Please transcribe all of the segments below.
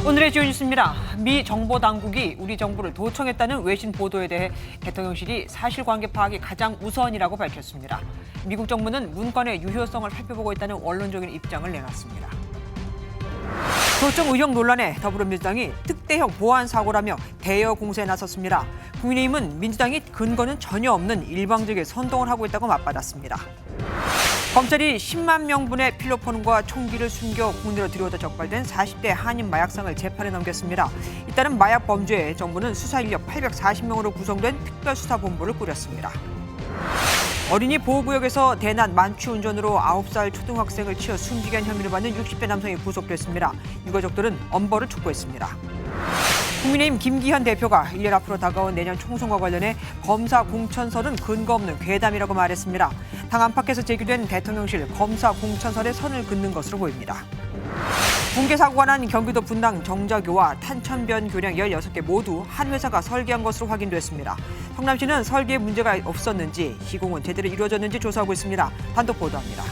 오늘의 주요 뉴스입니다. 미 정보당국이 우리 정부를 도청했다는 외신 보도에 대해 대통령실이 사실관계 파악이 가장 우선이라고 밝혔습니다. 미국 정부는 문건의 유효성을 살펴보고 있다는 원론적인 입장을 내놨습니다. 도청 의혹 논란에 더불어민주당이 특대형 보안 사고라며 대여 공세에 나섰습니다. 국민의힘은 민주당이 근거는 전혀 없는 일방적인 선동을 하고 있다고 맞받았습니다. 검찰이 10만 명분의 필로폰과 총기를 숨겨 국내로 들여오다 적발된 40대 한인 마약상을 재판에 넘겼습니다. 이따른 마약 범죄에 정부는 수사 인력 840명으로 구성된 특별수사본부를 꾸렸습니다. 어린이 보호구역에서 대낮 만취운전으로 9살 초등학생을 치어 숨지게 한 혐의를 받는 60대 남성이 구속됐습니다. 유가족들은 엄벌을 촉구했습니다. 국민의힘 김기현 대표가 1년 앞으로 다가온 내년 총선과 관련해 검사 공천설은 근거 없는 괴담이라고 말했습니다. 당 안팎에서 제기된 대통령실 검사 공천설에 선을 긋는 것으로 보입니다. 붕괴 사고가 난 경기도 분당 정자교와 탄천변 교량 16개 모두 한 회사가 설계한 것으로 확인됐습니다. 성남시는 설계에 문제가 없었는지, 시공은 제대로 이루어졌는지 조사하고 있습니다. 단독 보도합니다.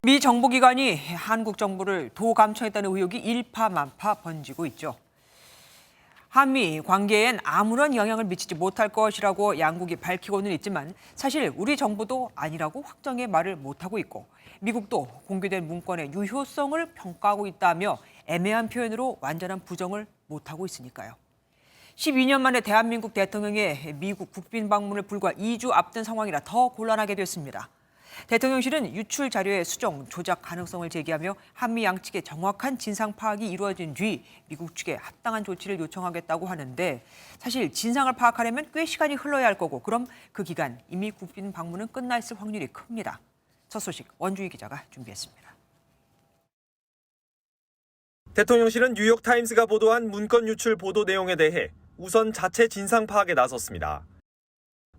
미 정보기관이 한국 정부를 도감청했다는 의혹이 일파만파 번지고 있죠. 한미 관계엔 아무런 영향을 미치지 못할 것이라고 양국이 밝히고는 있지만 사실 우리 정부도 아니라고 확정의 말을 못하고 있고 미국도 공개된 문건의 유효성을 평가하고 있다며 애매한 표현으로 완전한 부정을 못하고 있으니까요. 12년 만에 대한민국 대통령의 미국 국빈 방문을 불과 2주 앞둔 상황이라 더 곤란하게 됐습니다. 대통령실은 유출 자료의 수정, 조작 가능성을 제기하며 한미 양측의 정확한 진상 파악이 이루어진 뒤 미국 측에 합당한 조치를 요청하겠다고 하는데 사실 진상을 파악하려면 꽤 시간이 흘러야 할 거고 그럼 그 기간 이미 국빈 방문은 끝나 있을 확률이 큽니다. 첫 소식 원주희 기자가 준비했습니다. 대통령실은 뉴욕타임스가 보도한 문건 유출 보도 내용에 대해 우선 자체 진상 파악에 나섰습니다.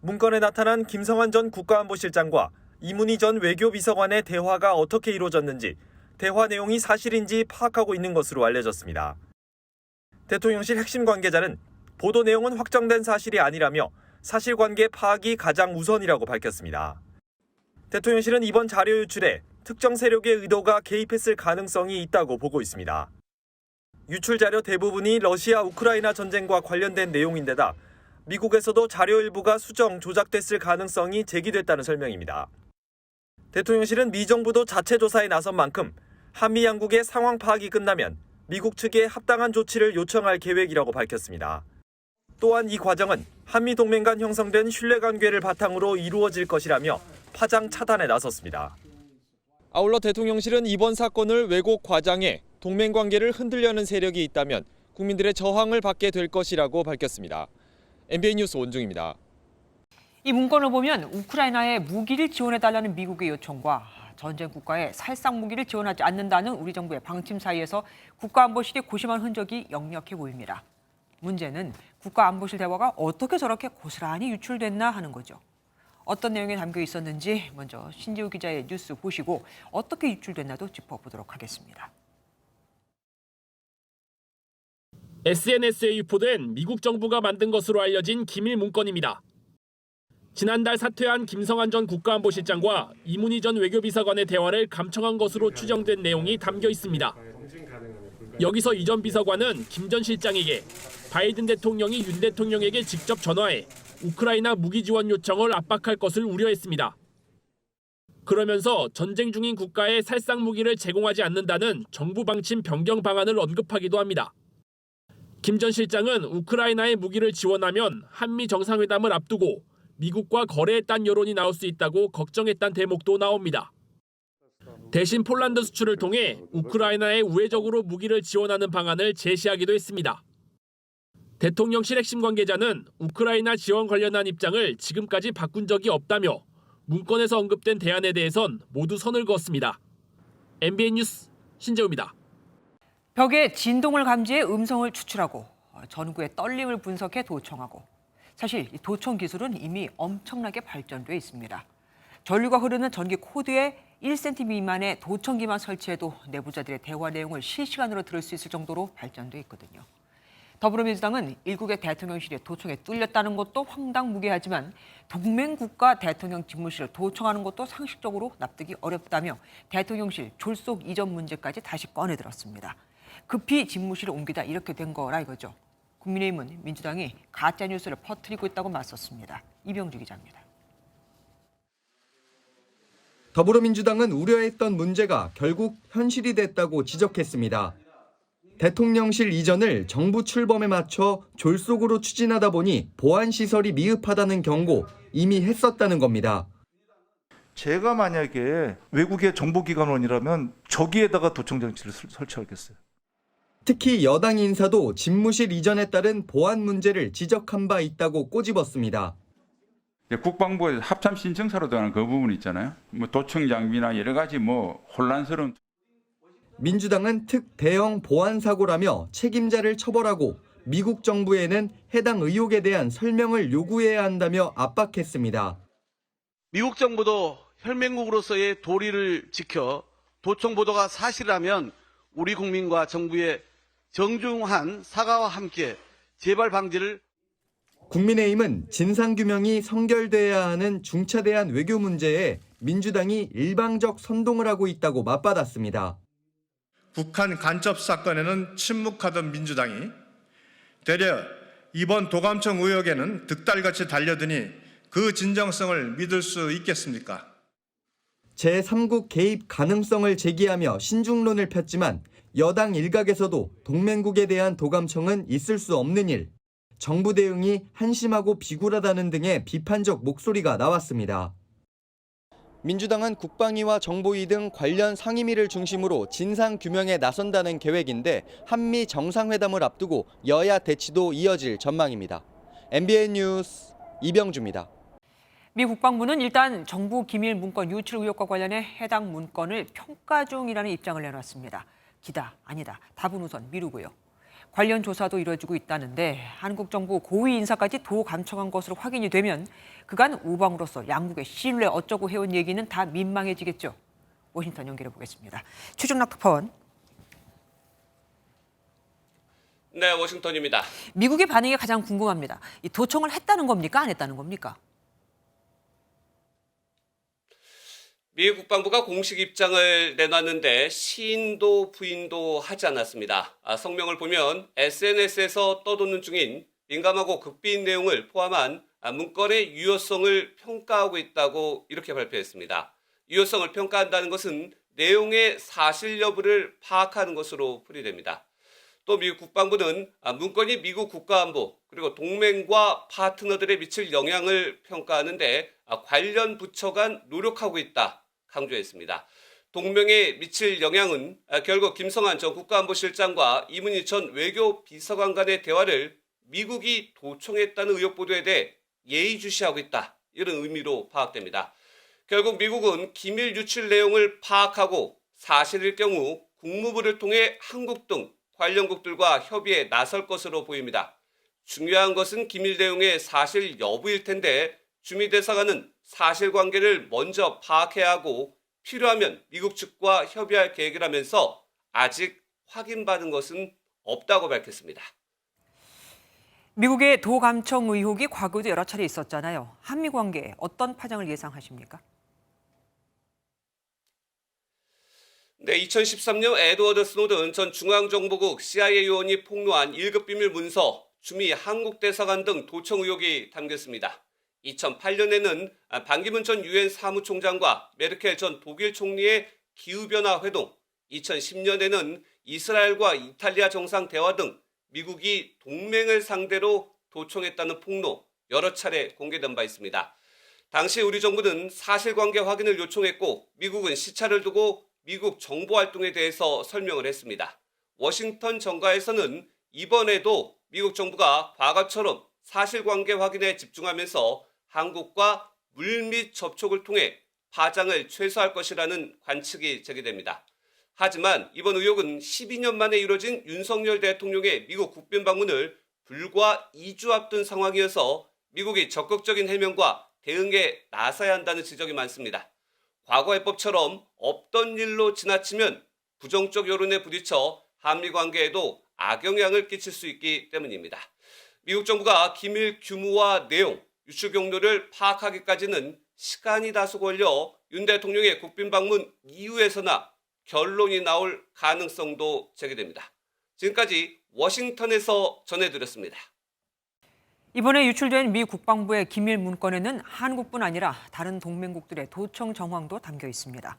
문건에 나타난 김성한 전 국가안보실장과 이문희 전 외교비서관의 대화가 어떻게 이루어졌는지 대화 내용이 사실인지 파악하고 있는 것으로 알려졌습니다. 대통령실 핵심 관계자는 보도 내용은 확정된 사실이 아니라며 사실관계 파악이 가장 우선이라고 밝혔습니다. 대통령실은 이번 자료 유출에 특정 세력의 의도가 개입했을 가능성이 있다고 보고 있습니다. 유출 자료 대부분이 러시아 우크라이나 전쟁과 관련된 내용인데다 미국에서도 자료 일부가 수정, 조작됐을 가능성이 제기됐다는 설명입니다. 대통령실은 미 정부도 자체 조사에 나선 만큼 한미 양국의 상황 파악이 끝나면 미국 측에 합당한 조치를 요청할 계획이라고 밝혔습니다. 또한 이 과정은 한미 동맹 간 형성된 신뢰관계를 바탕으로 이루어질 것이라며 파장 차단에 나섰습니다. 아울러 대통령실은 이번 사건을 왜곡 과장해 동맹 관계를 흔들려는 세력이 있다면 국민들의 저항을 받게 될 것이라고 밝혔습니다. MBN 뉴스 원중입니다. 이 문건을 보면 우크라이나에 무기를 지원해달라는 미국의 요청과 전쟁 국가에 살상 무기를 지원하지 않는다는 우리 정부의 방침 사이에서 국가안보실이 고심한 흔적이 역력해 보입니다. 문제는 국가안보실 대화가 어떻게 저렇게 고스란히 유출됐나 하는 거죠. 어떤 내용이 담겨 있었는지 먼저 신지우 기자의 뉴스 보시고 어떻게 유출됐나도 짚어보도록 하겠습니다. SNS에 유포된 미국 정부가 만든 것으로 알려진 기밀 문건입니다. 지난달 사퇴한 김성한 전 국가안보실장과 이문희 전 외교비서관의 대화를 감청한 것으로 추정된 내용이 담겨 있습니다. 여기서 이 전 비서관은 김 전 실장에게 바이든 대통령이 윤 대통령에게 직접 전화해 우크라이나 무기 지원 요청을 압박할 것을 우려했습니다. 그러면서 전쟁 중인 국가에 살상 무기를 제공하지 않는다는 정부 방침 변경 방안을 언급하기도 합니다. 김 전 실장은 우크라이나에 무기를 지원하면 한미 정상회담을 앞두고 미국과 거래했다는 여론이 나올 수 있다고 걱정했다는 대목도 나옵니다. 대신 폴란드 수출을 통해 우크라이나에 우회적으로 무기를 지원하는 방안을 제시하기도 했습니다. 대통령실 핵심 관계자는 우크라이나 지원 관련한 입장을 지금까지 바꾼 적이 없다며 문건에서 언급된 대안에 대해선 모두 선을 그었습니다. MBN 뉴스 신재우입니다. 벽에 진동을 감지해 음성을 추출하고 전구의 떨림을 분석해 도청하고 사실 이 도청 기술은 이미 엄청나게 발전돼 있습니다. 전류가 흐르는 전기 코드에 1cm 미만의 도청기만 설치해도 내부자들의 대화 내용을 실시간으로 들을 수 있을 정도로 발전돼 있거든요. 더불어민주당은 일국의 대통령실이 도청에 뚫렸다는 것도 황당무계하지만 동맹국가 대통령 집무실을 도청하는 것도 상식적으로 납득이 어렵다며 대통령실 졸속 이전 문제까지 다시 꺼내들었습니다. 급히 집무실을 옮기다 이렇게 된 거라 이거죠. 국민의힘은 민주당이 가짜뉴스를 퍼뜨리고 있다고 맞섰습니다. 이병주 기자입니다. 더불어민주당은 우려했던 문제가 결국 현실이 됐다고 지적했습니다. 대통령실 이전을 정부 출범에 맞춰 졸속으로 추진하다 보니 보안시설이 미흡하다는 경고 이미 했었다는 겁니다. 제가 만약에 외국의 정보기관원이라면 저기에다가 도청장치를 설치하겠어요. 특히 여당 인사도 집무실 이전에 따른 보안 문제를 지적한 바 있다고 꼬집었습니다. 국방부에 합참 신청서로 들어가는 그 부분 있잖아요. 도청 장비나 여러 가지 혼란스러운. 민주당은 특대형 보안 사고라며 책임자를 처벌하고 미국 정부에는 해당 의혹에 대한 설명을 요구해야 한다며 압박했습니다. 미국 정부도 혈맹국으로서의 도리를 지켜 도청 보도가 사실이라면 우리 국민과 정부의 정중한 사과와 함께 재발 방지를. 국민의힘은 진상규명이 성결돼야 하는 중차대한 외교 문제에 민주당이 일방적 선동을 하고 있다고 맞받았습니다. 북한 간첩 사건에는 침묵하던 민주당이 되려 이번 도감청 의혹에는 득달같이 달려드니 그 진정성을 믿을 수 있겠습니까? 제3국 개입 가능성을 제기하며 신중론을 폈지만 여당 일각에서도 동맹국에 대한 도감청은 있을 수 없는 일, 정부 대응이 한심하고 비굴하다는 등의 비판적 목소리가 나왔습니다. 민주당은 국방위와 정보위 등 관련 상임위를 중심으로 진상규명에 나선다는 계획인데 한미 정상회담을 앞두고 여야 대치도 이어질 전망입니다. MBN 뉴스 이병주입니다. 미 국방부는 일단 정부 기밀 문건 유출 의혹과 관련해 해당 문건을 평가 중이라는 입장을 내놨습니다. 기다, 아니다, 답은 우선 미루고요. 관련 조사도 이루어지고 있다는데 한국 정부 고위 인사까지 도 감청한 것으로 확인이 되면 그간 우방으로서 양국의 신뢰 어쩌고 해온 얘기는 다 민망해지겠죠. 워싱턴 연결해 보겠습니다. 최종락 특파원. 네, 워싱턴입니다. 미국의 반응이 가장 궁금합니다. 이 도청을 했다는 겁니까? 안 했다는 겁니까? 미 국방부가 공식 입장을 내놨는데 시인도 부인도 하지 않았습니다. 성명을 보면 SNS에서 떠도는 중인 민감하고 극비인 내용을 포함한 문건의 유효성을 평가하고 있다고 이렇게 발표했습니다. 유효성을 평가한다는 것은 내용의 사실 여부를 파악하는 것으로 풀이됩니다. 또 미국 국방부는 문건이 미국 국가안보 그리고 동맹과 파트너들에 미칠 영향을 평가하는데 관련 부처 간 노력하고 있다 강조했습니다. 동맹에 미칠 영향은 결국 김성한 전 국가안보실장과 이문희 전 외교비서관 간의 대화를 미국이 도청했다는 의혹 보도에 대해 예의주시하고 있다. 이런 의미로 파악됩니다. 결국 미국은 기밀 유출 내용을 파악하고 사실일 경우 국무부를 통해 한국 등 관련국들과 협의에 나설 것으로 보입니다. 중요한 것은 기밀 내용의 사실 여부일 텐데 주미 대사관은 사실관계를 먼저 파악해야 하고 필요하면 미국 측과 협의할 계획이라면서 아직 확인받은 것은 없다고 밝혔습니다. 미국의 도 감청 의혹이 과거에도 여러 차례 있었잖아요. 한미 관계에 어떤 파장을 예상하십니까? 네, 2013년 에드워드 스노든 전 중앙정보국 CIA 요원이 폭로한 1급 비밀 문서, 주미 한국 대사관 등 도청 의혹이 담겼습니다. 2008년에는 반기문 전 유엔 사무총장과 메르켈 전 독일 총리의 기후변화 회동, 2010년에는 이스라엘과 이탈리아 정상 대화 등 미국이 동맹을 상대로 도청했다는 폭로 여러 차례 공개된 바 있습니다. 당시 우리 정부는 사실관계 확인을 요청했고 미국은 시차를 두고 미국 정보활동에 대해서 설명을 했습니다. 워싱턴 정가에서는 이번에도 미국 정부가 과거처럼 사실관계 확인에 집중하면서 한국과 물밑 접촉을 통해 파장을 최소화할 것이라는 관측이 제기됩니다. 하지만 이번 의혹은 12년 만에 이뤄진 윤석열 대통령의 미국 국빈 방문을 불과 2주 앞둔 상황이어서 미국이 적극적인 해명과 대응에 나서야 한다는 지적이 많습니다. 과거 해법처럼 없던 일로 지나치면 부정적 여론에 부딪혀 한미 관계에도 악영향을 끼칠 수 있기 때문입니다. 미국 정부가 기밀 규모와 내용, 유출 경로를 파악하기까지는 시간이 다소 걸려 윤 대통령의 국빈 방문 이후에서나 결론이 나올 가능성도 제기됩니다. 지금까지 워싱턴에서 전해드렸습니다. 이번에 유출된 미 국방부의 기밀 문건에는 한국뿐 아니라 다른 동맹국들의 도청 정황도 담겨 있습니다.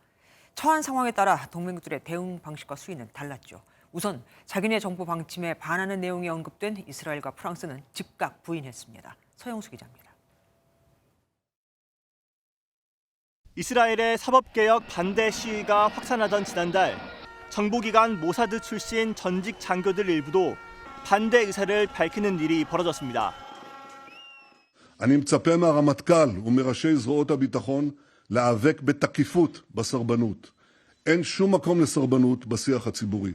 처한 상황에 따라 동맹국들의 대응 방식과 수위는 달랐죠. 우선 자기네 정보 방침에 반하는 내용이 언급된 이스라엘과 프랑스는 즉각 부인했습니다. 서영수 기자입니다. 이스라엘의 사법개혁 반대 시위가 확산하던 지난달 정보기관 모사드 출신 전직 장교들 일부도 반대 의사를 밝히는 일이 벌어졌습니다. אני מצפה מהרמטכ"ל ומראשי זרועות הביטחון להיאבק בתקיפות בסרבנות. אין שום מקום לסרבנות בשיח הציבורי.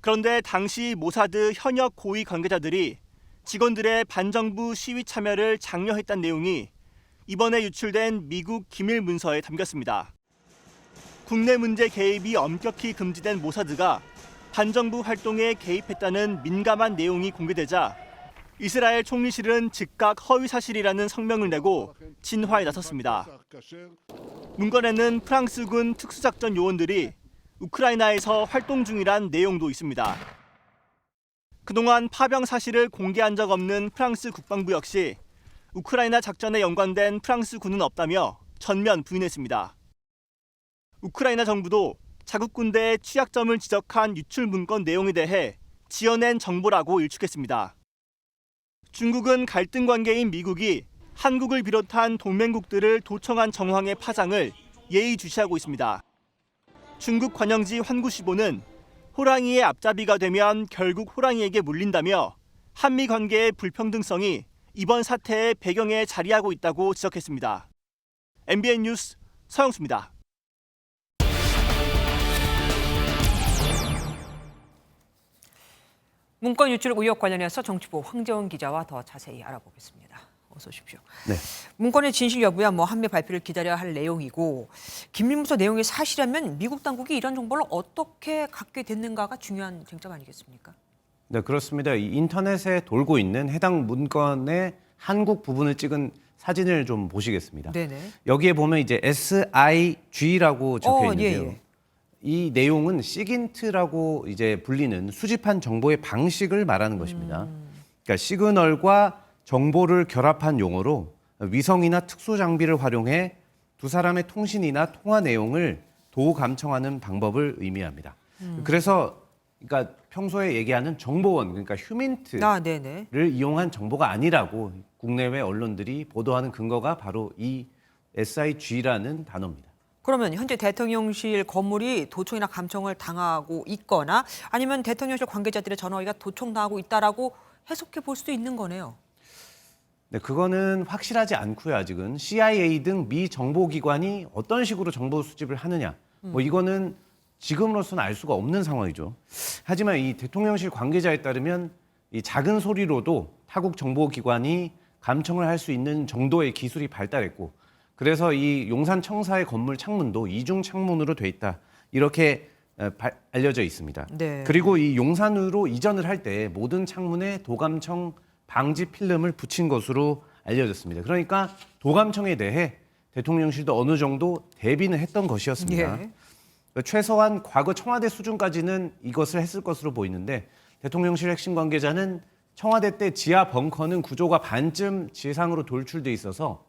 그런데 당시 모사드 현역 고위 관계자들이 직원들의 반정부 시위 참여를 장려했다는 내용이 이번에 유출된 미국 기밀 문서에 담겼습니다. 국내 문제 개입이 엄격히 금지된 모사드가 반정부 활동에 개입했다는 민감한 내용이 공개되자 이스라엘 총리실은 즉각 허위 사실이라는 성명을 내고 진화에 나섰습니다. 문건에는 프랑스군 특수작전 요원들이 우크라이나에서 활동 중이란 내용도 있습니다. 그동안 파병 사실을 공개한 적 없는 프랑스 국방부 역시 우크라이나 작전에 연관된 프랑스 군은 없다며 전면 부인했습니다. 우크라이나 정부도 자국 군대의 취약점을 지적한 유출 문건 내용에 대해 지어낸 정보라고 일축했습니다. 중국은 갈등 관계인 미국이 한국을 비롯한 동맹국들을 도청한 정황의 파장을 예의주시하고 있습니다. 중국 관영지 환구시보는 호랑이의 앞잡이가 되면 결국 호랑이에게 물린다며 한미 관계의 불평등성이 이번 사태의 배경에 자리하고 있다고 지적했습니다. MBN 뉴스 서영수입니다. 문건 유출 의혹 관련해서 정치부 황재원 기자와 더 자세히 알아보겠습니다. 어서 오십시오. 네. 문건의 진실 여부야 한미 발표를 기다려야 할 내용이고 기밀문서 내용이 사실이라면 미국 당국이 이런 정보를 어떻게 갖게 됐는가가 중요한 쟁점 아니겠습니까? 네, 그렇습니다. 이 인터넷에 돌고 있는 해당 문건의 한국 부분을 찍은 사진을 좀 보시겠습니다. 네네. 여기에 보면 이제 SIG라고 적혀 있는데요. 예. 이 내용은 시긴트라고 이제 불리는 수집한 정보의 방식을 말하는 것입니다. 그러니까 시그널과 정보를 결합한 용어로 위성이나 특수 장비를 활용해 두 사람의 통신이나 통화 내용을 도감청하는 방법을 의미합니다. 그래서 그러니까 평소에 얘기하는 정보원, 그러니까 휴민트를 이용한 정보가 아니라고 국내외 언론들이 보도하는 근거가 바로 이 SIG라는 단어입니다. 그러면 현재 대통령실 건물이 도청이나 감청을 당하고 있거나 아니면 대통령실 관계자들의 전화기가 도청당하고 있다라고 해석해 볼 수도 있는 거네요. 네, 그거는 확실하지 않고요. 아직은 CIA 등 미 정보기관이 어떤 식으로 정보 수집을 하느냐, 이거는 지금으로서는 알 수가 없는 상황이죠. 하지만 이 대통령실 관계자에 따르면 이 작은 소리로도 타국 정보기관이 감청을 할 수 있는 정도의 기술이 발달했고, 그래서 이 용산 청사의 건물 창문도 이중 창문으로 돼 있다, 이렇게 알려져 있습니다. 네. 그리고 이 용산으로 이전을 할 때 모든 창문에 도감청 방지 필름을 붙인 것으로 알려졌습니다. 그러니까 도감청에 대해 대통령실도 어느 정도 대비는 했던 것이었습니다. 예. 최소한 과거 청와대 수준까지는 이것을 했을 것으로 보이는데 대통령실 핵심 관계자는 청와대 때 지하 벙커는 구조가 반쯤 지상으로 돌출돼 있어서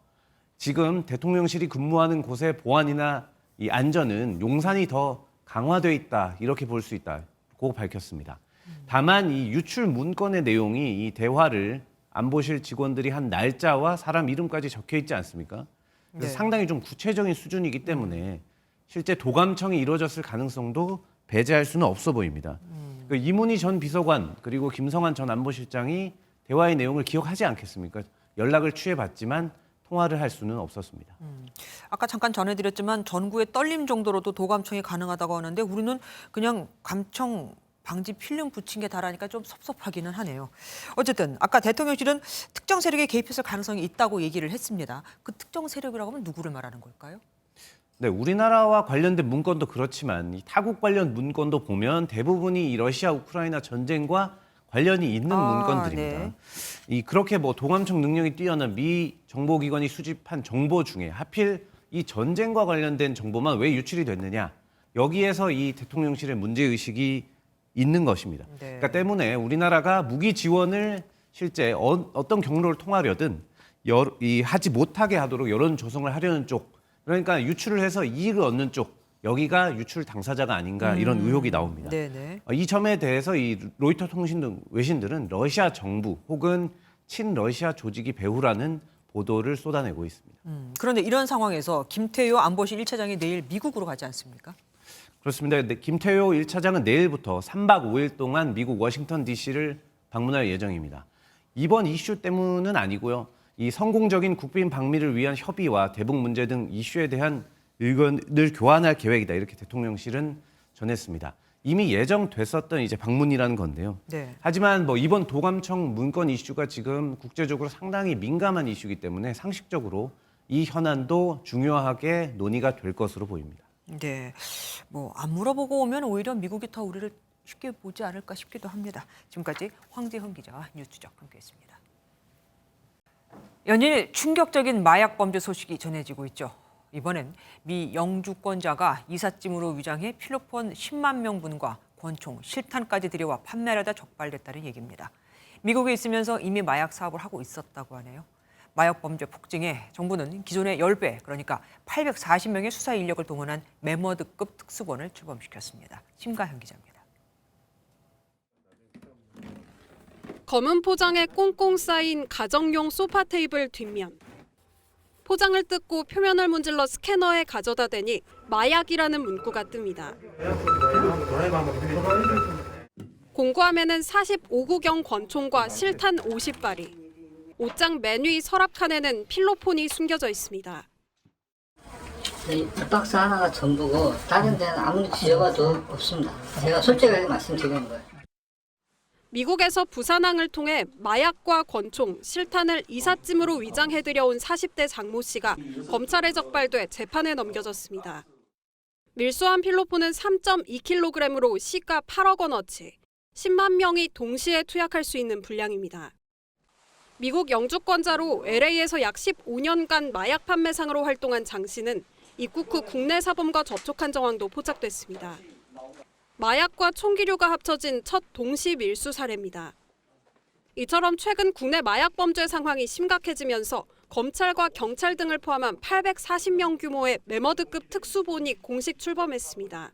지금 대통령실이 근무하는 곳의 보안이나 이 안전은 용산이 더 강화돼 있다, 이렇게 볼 수 있다고 밝혔습니다. 다만 이 유출 문건의 내용이 이 대화를 안보실 직원들이 한 날짜와 사람 이름까지 적혀 있지 않습니까? 그래서 상당히 좀 구체적인 수준이기 때문에 실제 도감청이 이루어졌을 가능성도 배제할 수는 없어 보입니다. 이문희 전 비서관 그리고 김성환 전 안보실장이 대화의 내용을 기억하지 않겠습니까? 연락을 취해봤지만 통화를 할 수는 없었습니다. 아까 잠깐 전해드렸지만 전구의 떨림 정도로도 도감청이 가능하다고 하는데 우리는 그냥 감청 방지 필름 붙인 게 다라니까 좀 섭섭하기는 하네요. 어쨌든 아까 대통령실은 특정 세력에 개입했을 가능성이 있다고 얘기를 했습니다. 그 특정 세력이라고 하면 누구를 말하는 걸까요? 네, 우리나라와 관련된 문건도 그렇지만 이 타국 관련 문건도 보면 대부분이 이 러시아 우크라이나 전쟁과 관련이 있는 문건들입니다. 네. 이 그렇게 뭐 도감청 능력이 뛰어난 미 정보기관이 수집한 정보 중에 하필 이 전쟁과 관련된 정보만 왜 유출이 됐느냐? 여기에서 이 대통령실의 문제 의식이 있는 것입니다. 네. 그러니까 때문에 우리나라가 무기 지원을 실제 어떤 경로를 통하려든 하지 못하게 하도록 여론 조성을 하려는 쪽, 그러니까 유출을 해서 이익을 얻는 쪽, 여기가 유출 당사자가 아닌가 이런 의혹이 나옵니다. 네네. 이 점에 대해서 이 로이터 통신 등 외신들은 러시아 정부 혹은 친러시아 조직이 배후라는 보도를 쏟아내고 있습니다. 그런데 이런 상황에서 김태효 안보실 1차장이 내일 미국으로 가지 않습니까? 그렇습니다. 김태효 1차장은 내일부터 3박 5일 동안 미국 워싱턴 DC를 방문할 예정입니다. 이번 이슈 때문은 아니고요. 이 성공적인 국빈 방미를 위한 협의와 대북 문제 등 이슈에 대한 의견을 교환할 계획이다. 이렇게 대통령실은 전했습니다. 이미 예정됐었던 이제 방문이라는 건데요. 네. 하지만 뭐 이번 도감청 문건 이슈가 지금 국제적으로 상당히 민감한 이슈이기 때문에 상식적으로 이 현안도 중요하게 논의가 될 것으로 보입니다. 네. 뭐 안 물어보고 오면 오히려 미국이 더 우리를 쉽게 보지 않을까 싶기도 합니다. 지금까지 황재현 기자와 뉴스적 함께했습니다. 연일 충격적인 마약 범죄 소식이 전해지고 있죠. 이번엔 미 영주권자가 이삿짐으로 위장해 필로폰 10만 명분과 권총, 실탄까지 들여와 판매하려다 적발됐다는 얘기입니다. 미국에 있으면서 이미 마약 사업을 하고 있었다고 하네요. 마약 범죄 폭증에 정부는 기존의 10배, 그러니까 840명의 수사 인력을 동원한 매머드급 특수본을 출범시켰습니다. 심가현 기자입니다. 검은 포장에 꽁꽁 쌓인 가정용 소파 테이블 뒷면. 포장을 뜯고 표면을 문질러 스캐너에 가져다 대니 마약이라는 문구가 뜹니다. 공구함에는 45구경 권총과 실탄 50발이, 옷장 맨 위 서랍칸에는 필로폰이 숨겨져 있습니다. 이 박스 하나가 전부고 다른 데는 아무리 지져봐도 없습니다. 제가 솔직하게 말씀드리는 거예요. 미국에서 부산항을 통해 마약과 권총, 실탄을 이삿짐으로 위장해 들여온 40대 장모 씨가 검찰에 적발돼 재판에 넘겨졌습니다. 밀수한 필로폰은 3.2kg으로 시가 8억 원어치, 10만 명이 동시에 투약할 수 있는 분량입니다. 미국 영주권자로 LA에서 약 15년간 마약 판매상으로 활동한 장 씨는 입국 후 국내 사범과 접촉한 정황도 포착됐습니다. 마약과 총기류가 합쳐진 첫 동시 밀수 사례입니다. 이처럼 최근 국내 마약 범죄 상황이 심각해지면서 검찰과 경찰 등을 포함한 840명 규모의 매머드급 특수본이 공식 출범했습니다.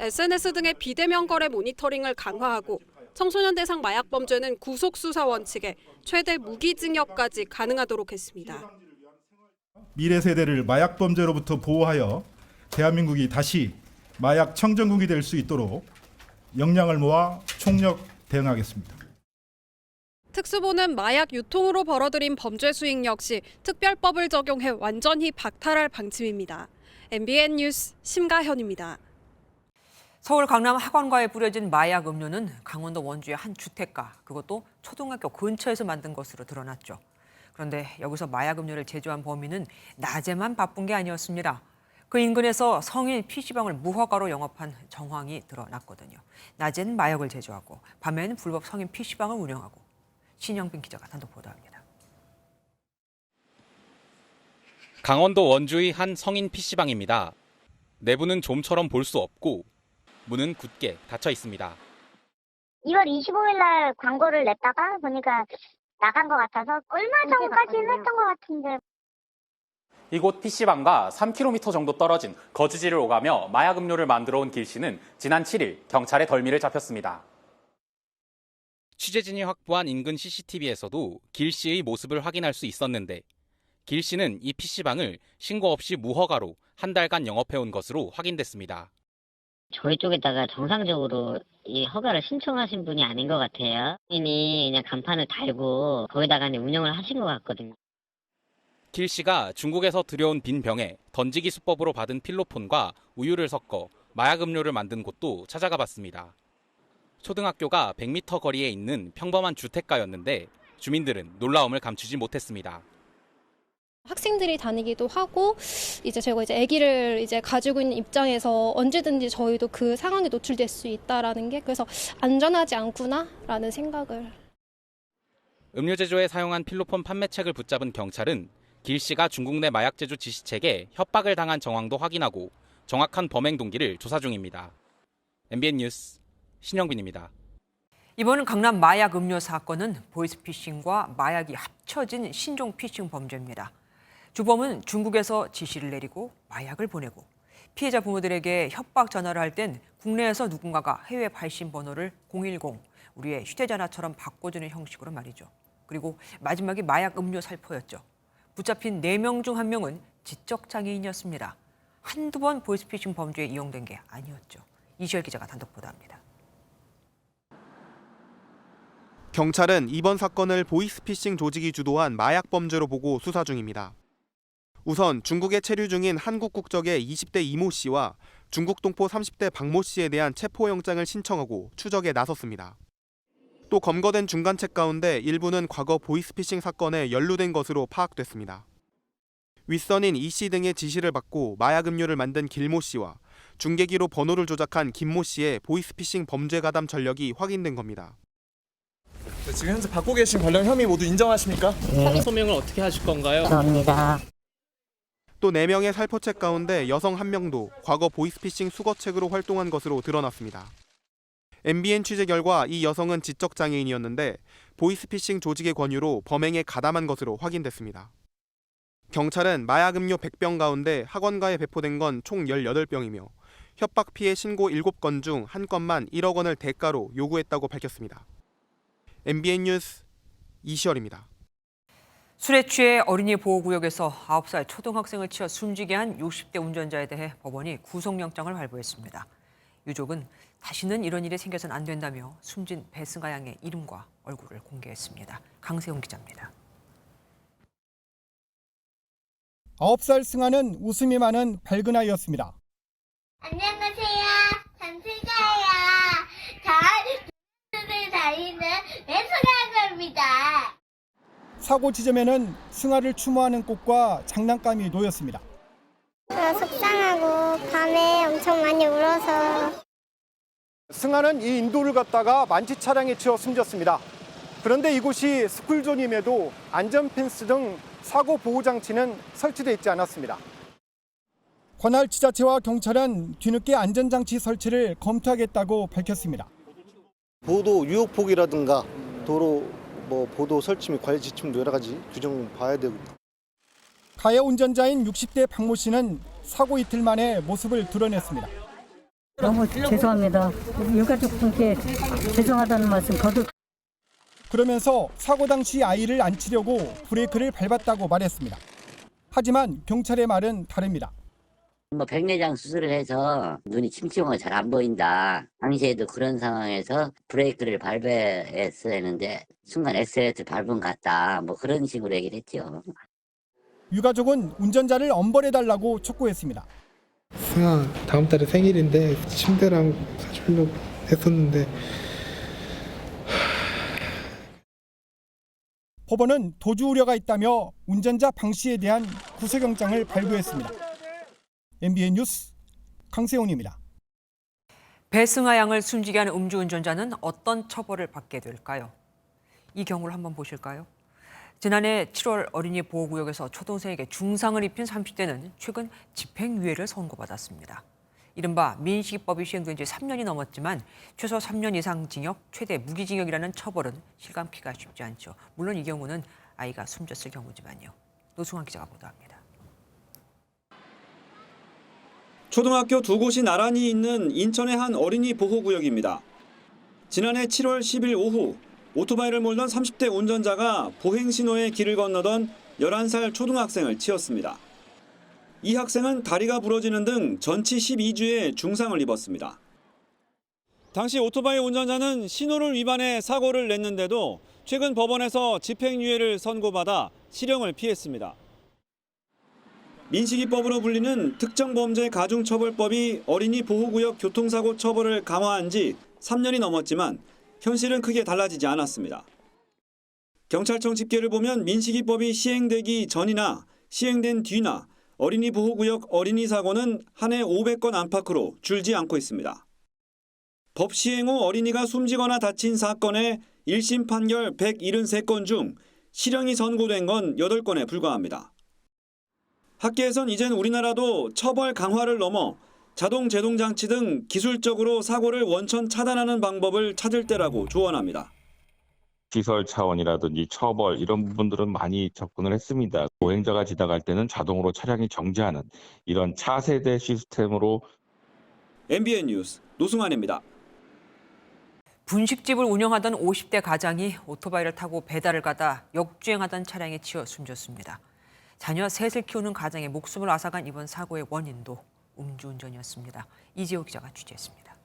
SNS 등의 비대면 거래 모니터링을 강화하고 청소년 대상 마약 범죄는 구속 수사 원칙에 최대 무기징역까지 가능하도록 했습니다. 미래 세대를 마약 범죄로부터 보호하여 대한민국이 다시 마약 청정국이 될 수 있도록 역량을 모아 총력 대응하겠습니다. 특수본은 마약 유통으로 벌어들인 범죄 수익 역시 특별법을 적용해 완전히 박탈할 방침입니다. MBN 뉴스 심가현입니다. 서울 강남 학원가에 뿌려진 마약 음료는 강원도 원주의 한 주택가, 그것도 초등학교 근처에서 만든 것으로 드러났죠. 그런데 여기서 마약 음료를 제조한 범인은 낮에만 바쁜 게 아니었습니다. 그 인근에서 성인 PC방을 무허가로 영업한 정황이 드러났거든요. 낮엔 마약을 제조하고 밤엔 불법 성인 PC방을 운영하고. 신영빈 기자가 단독 보도합니다. 강원도 원주의 한 성인 PC방입니다. 내부는 좀처럼 볼 수 없고 문은 굳게 닫혀 있습니다. 2월 25일 날 광고를 냈다가 보니까 나간 것 같아서 얼마 전까지는 했던 것 같은데. 이곳 PC방과 3km 정도 떨어진 거주지를 오가며 마약 음료를 만들어 온 길 씨는 지난 7일 경찰의 덜미를 잡혔습니다. 취재진이 확보한 인근 CCTV에서도 길 씨의 모습을 확인할 수 있었는데 길 씨는 이 PC방을 신고 없이 무허가로 한 달간 영업해온 것으로 확인됐습니다. 저희 쪽에다가 정상적으로 이 허가를 신청하신 분이 아닌 것 같아요. 이미 그냥 간판을 달고 거기다가 운영을 하신 것 같거든요. 길 씨가 중국에서 들여온 빈 병에 던지기 수법으로 받은 필로폰과 우유를 섞어 마약 음료를 만든 곳도 찾아가 봤습니다. 초등학교가 100m 거리에 있는 평범한 주택가였는데 주민들은 놀라움을 감추지 못했습니다. 학생들이 다니기도 하고 제가 아기를 가지고 있는 입장에서 언제든지 저희도 그 상황에 노출될 수 있다라는 게 그래서 안전하지 않구나라는 생각을. 음료 제조에 사용한 필로폰 판매책을 붙잡은 경찰은 길 씨가 중국 내 마약 제조 지시책에 협박을 당한 정황도 확인하고 정확한 범행 동기를 조사 중입니다. MBN 뉴스 신영빈입니다. 이번 강남 마약 음료 사건은 보이스피싱과 마약이 합쳐진 신종 피싱 범죄입니다. 주범은 중국에서 지시를 내리고 마약을 보내고 피해자 부모들에게 협박 전화를 할 땐 국내에서 누군가가 해외 발신 번호를 010, 우리의 휴대전화처럼 바꿔주는 형식으로 말이죠. 그리고 마지막이 마약 음료 살포였죠. 붙잡힌 4명 중 1명은 지적장애인이었습니다. 한두 번 보이스피싱 범죄에 이용된 게 아니었죠. 이시열 기자가 단독 보도합니다. 경찰은 이번 사건을 보이스피싱 조직이 주도한 마약 범죄로 보고 수사 중입니다. 우선 중국에 체류 중인 한국 국적의 20대 이모 씨와 중국 동포 30대 박모 씨에 대한 체포영장을 신청하고 추적에 나섰습니다. 또 검거된 중간책 가운데 일부는 과거 보이스피싱 사건에 연루된 것으로 파악됐습니다. 윗선인 이 씨 등의 지시를 받고 마약 음료를 만든 길모 씨와 중계기로 번호를 조작한 김모 씨의 보이스피싱 범죄 가담 전력이 확인된 겁니다. 지금 현재 받고 계신 관련 혐의 모두 인정하십니까? 혐의 소명을 어떻게 하실 건가요? 감사합니다. 또 4명의 살포책 가운데 여성 1명도 과거 보이스피싱 수거책으로 활동한 것으로 드러났습니다. MBN 취재 결과 이 여성은 지적장애인이었는데 보이스피싱 조직의 권유로 범행에 가담한 것으로 확인됐습니다. 경찰은 마약 음료 100병 가운데 학원가에 배포된 건 총 18병이며 협박 피해 신고 7건 중 1건만 1억 원을 대가로 요구했다고 밝혔습니다. MBN 뉴스 이시열입니다. 술에 취해 어린이 보호구역에서 9살 초등학생을 치어 숨지게 한 60대 운전자에 대해 법원이 구속영장을 발부했습니다. 유족은 다시는 이런 일이 생겨서는 안 된다며 숨진 배승아 양의 이름과 얼굴을 공개했습니다. 강세훈 기자입니다. 9살 승아는 웃음이 많은 밝은 아이였습니다. 안녕하세요. 장승아예요. 잘 다니는 배승아입니다. 사고 지점에는 승아를 추모하는 꽃과 장난감이 놓였습니다. 속상하고 밤에 엄청 많이 울어서. 승아는 이 인도를 갔다가 만취 차량에 치여 숨졌습니다. 그런데 이곳이 스쿨존임에도 안전펜스 등 사고 보호 장치는 설치되어 있지 않았습니다. 관할 지자체와 경찰은 뒤늦게 안전장치 설치를 검토하겠다고 밝혔습니다. 보도 유혹폭이라든가 도로 보도 설치 및 관리 지침도 여러 가지 규정 봐야 되고. 가해 운전자인 60대 박모 씨는 사고 이틀 만에 모습을 드러냈습니다. 너무 죄송합니다. 유가족분께 죄송하다는 말씀 거듭. 그러면서 사고 당시 아이를 안치려고 브레이크를 밟았다고 말했습니다. 하지만 경찰의 말은 다릅니다. 백내장 수술을 해서 눈이 침침하고 잘 안 보인다. 당시에도 그런 상황에서 브레이크를 밟았어야 했는데 순간 엑셀레이터 밟은 것 같다. 그런 식으로 얘기를 했죠. 유가족은 운전자를 엄벌해달라고 촉구했습니다. 승아 다음 달에 생일인데 침대랑 사주려고 했었는데 법원은 도주 우려가 있다며 운전자 방 씨에 대한 구속영장을 발부했습니다. MBN 뉴스 강세훈입니다. 배승아 양을 숨지게 하는 음주운전자는 어떤 처벌을 받게 될까요? 이 경우를 한번 보실까요? 지난해 7월 어린이 보호구역에서 초등생에게 중상을 입힌 30대는 최근 집행유예를 선고받았습니다. 이른바 민식이법이 시행된 지 3년이 넘었지만 최소 3년 이상 징역, 최대 무기징역이라는 처벌은 실감키가 쉽지 않죠. 물론 이 경우는 아이가 숨졌을 경우지만요. 노승환 기자가 보도합니다. 초등학교 2곳이 나란히 있는 인천의 한 어린이 보호구역입니다. 지난해 7월 10일 오후 오토바이를 몰던 30대 운전자가 보행신호에 길을 건너던 11살 초등학생을 치었습니다. 이 학생은 다리가 부러지는 등 전치 12주의 중상을 입었습니다. 당시 오토바이 운전자는 신호를 위반해 사고를 냈는데도 최근 법원에서 집행유예를 선고받아 실형을 피했습니다. 민식이법으로 불리는 특정범죄 가중처벌법이 어린이 보호구역 교통사고 처벌을 강화한 지 3년이 넘었지만 현실은 크게 달라지지 않았습니다. 경찰청 집계를 보면 민식이법이 시행되기 전이나 시행된 뒤나 어린이 보호구역 어린이 사고는 한 해 500건 안팎으로 줄지 않고 있습니다. 법 시행 후 어린이가 숨지거나 다친 사건의 1심 판결 173건 중 실형이 선고된 건 8건에 불과합니다. 학계에선 이젠 우리나라도 처벌 강화를 넘어 자동 제동 장치 등 기술적으로 사고를 원천 차단하는 방법을 찾을 때라고 조언합니다. 시설 차원이라든지 처벌 이런 부분들은 많이 접근을 했습니다. 보행자가 지나갈 때는 자동으로 차량이 정지하는 이런 차세대 시스템으로. MBN 뉴스 노승환입니다. 분식집을 운영하던 50대 가장이 오토바이를 타고 배달을 가다 역주행하던 차량에 치여 숨졌습니다. 자녀 셋을 키우는 가장의 목숨을 앗아간 이번 사고의 원인도 음주운전이었습니다. 이지호 기자가 취재했습니다.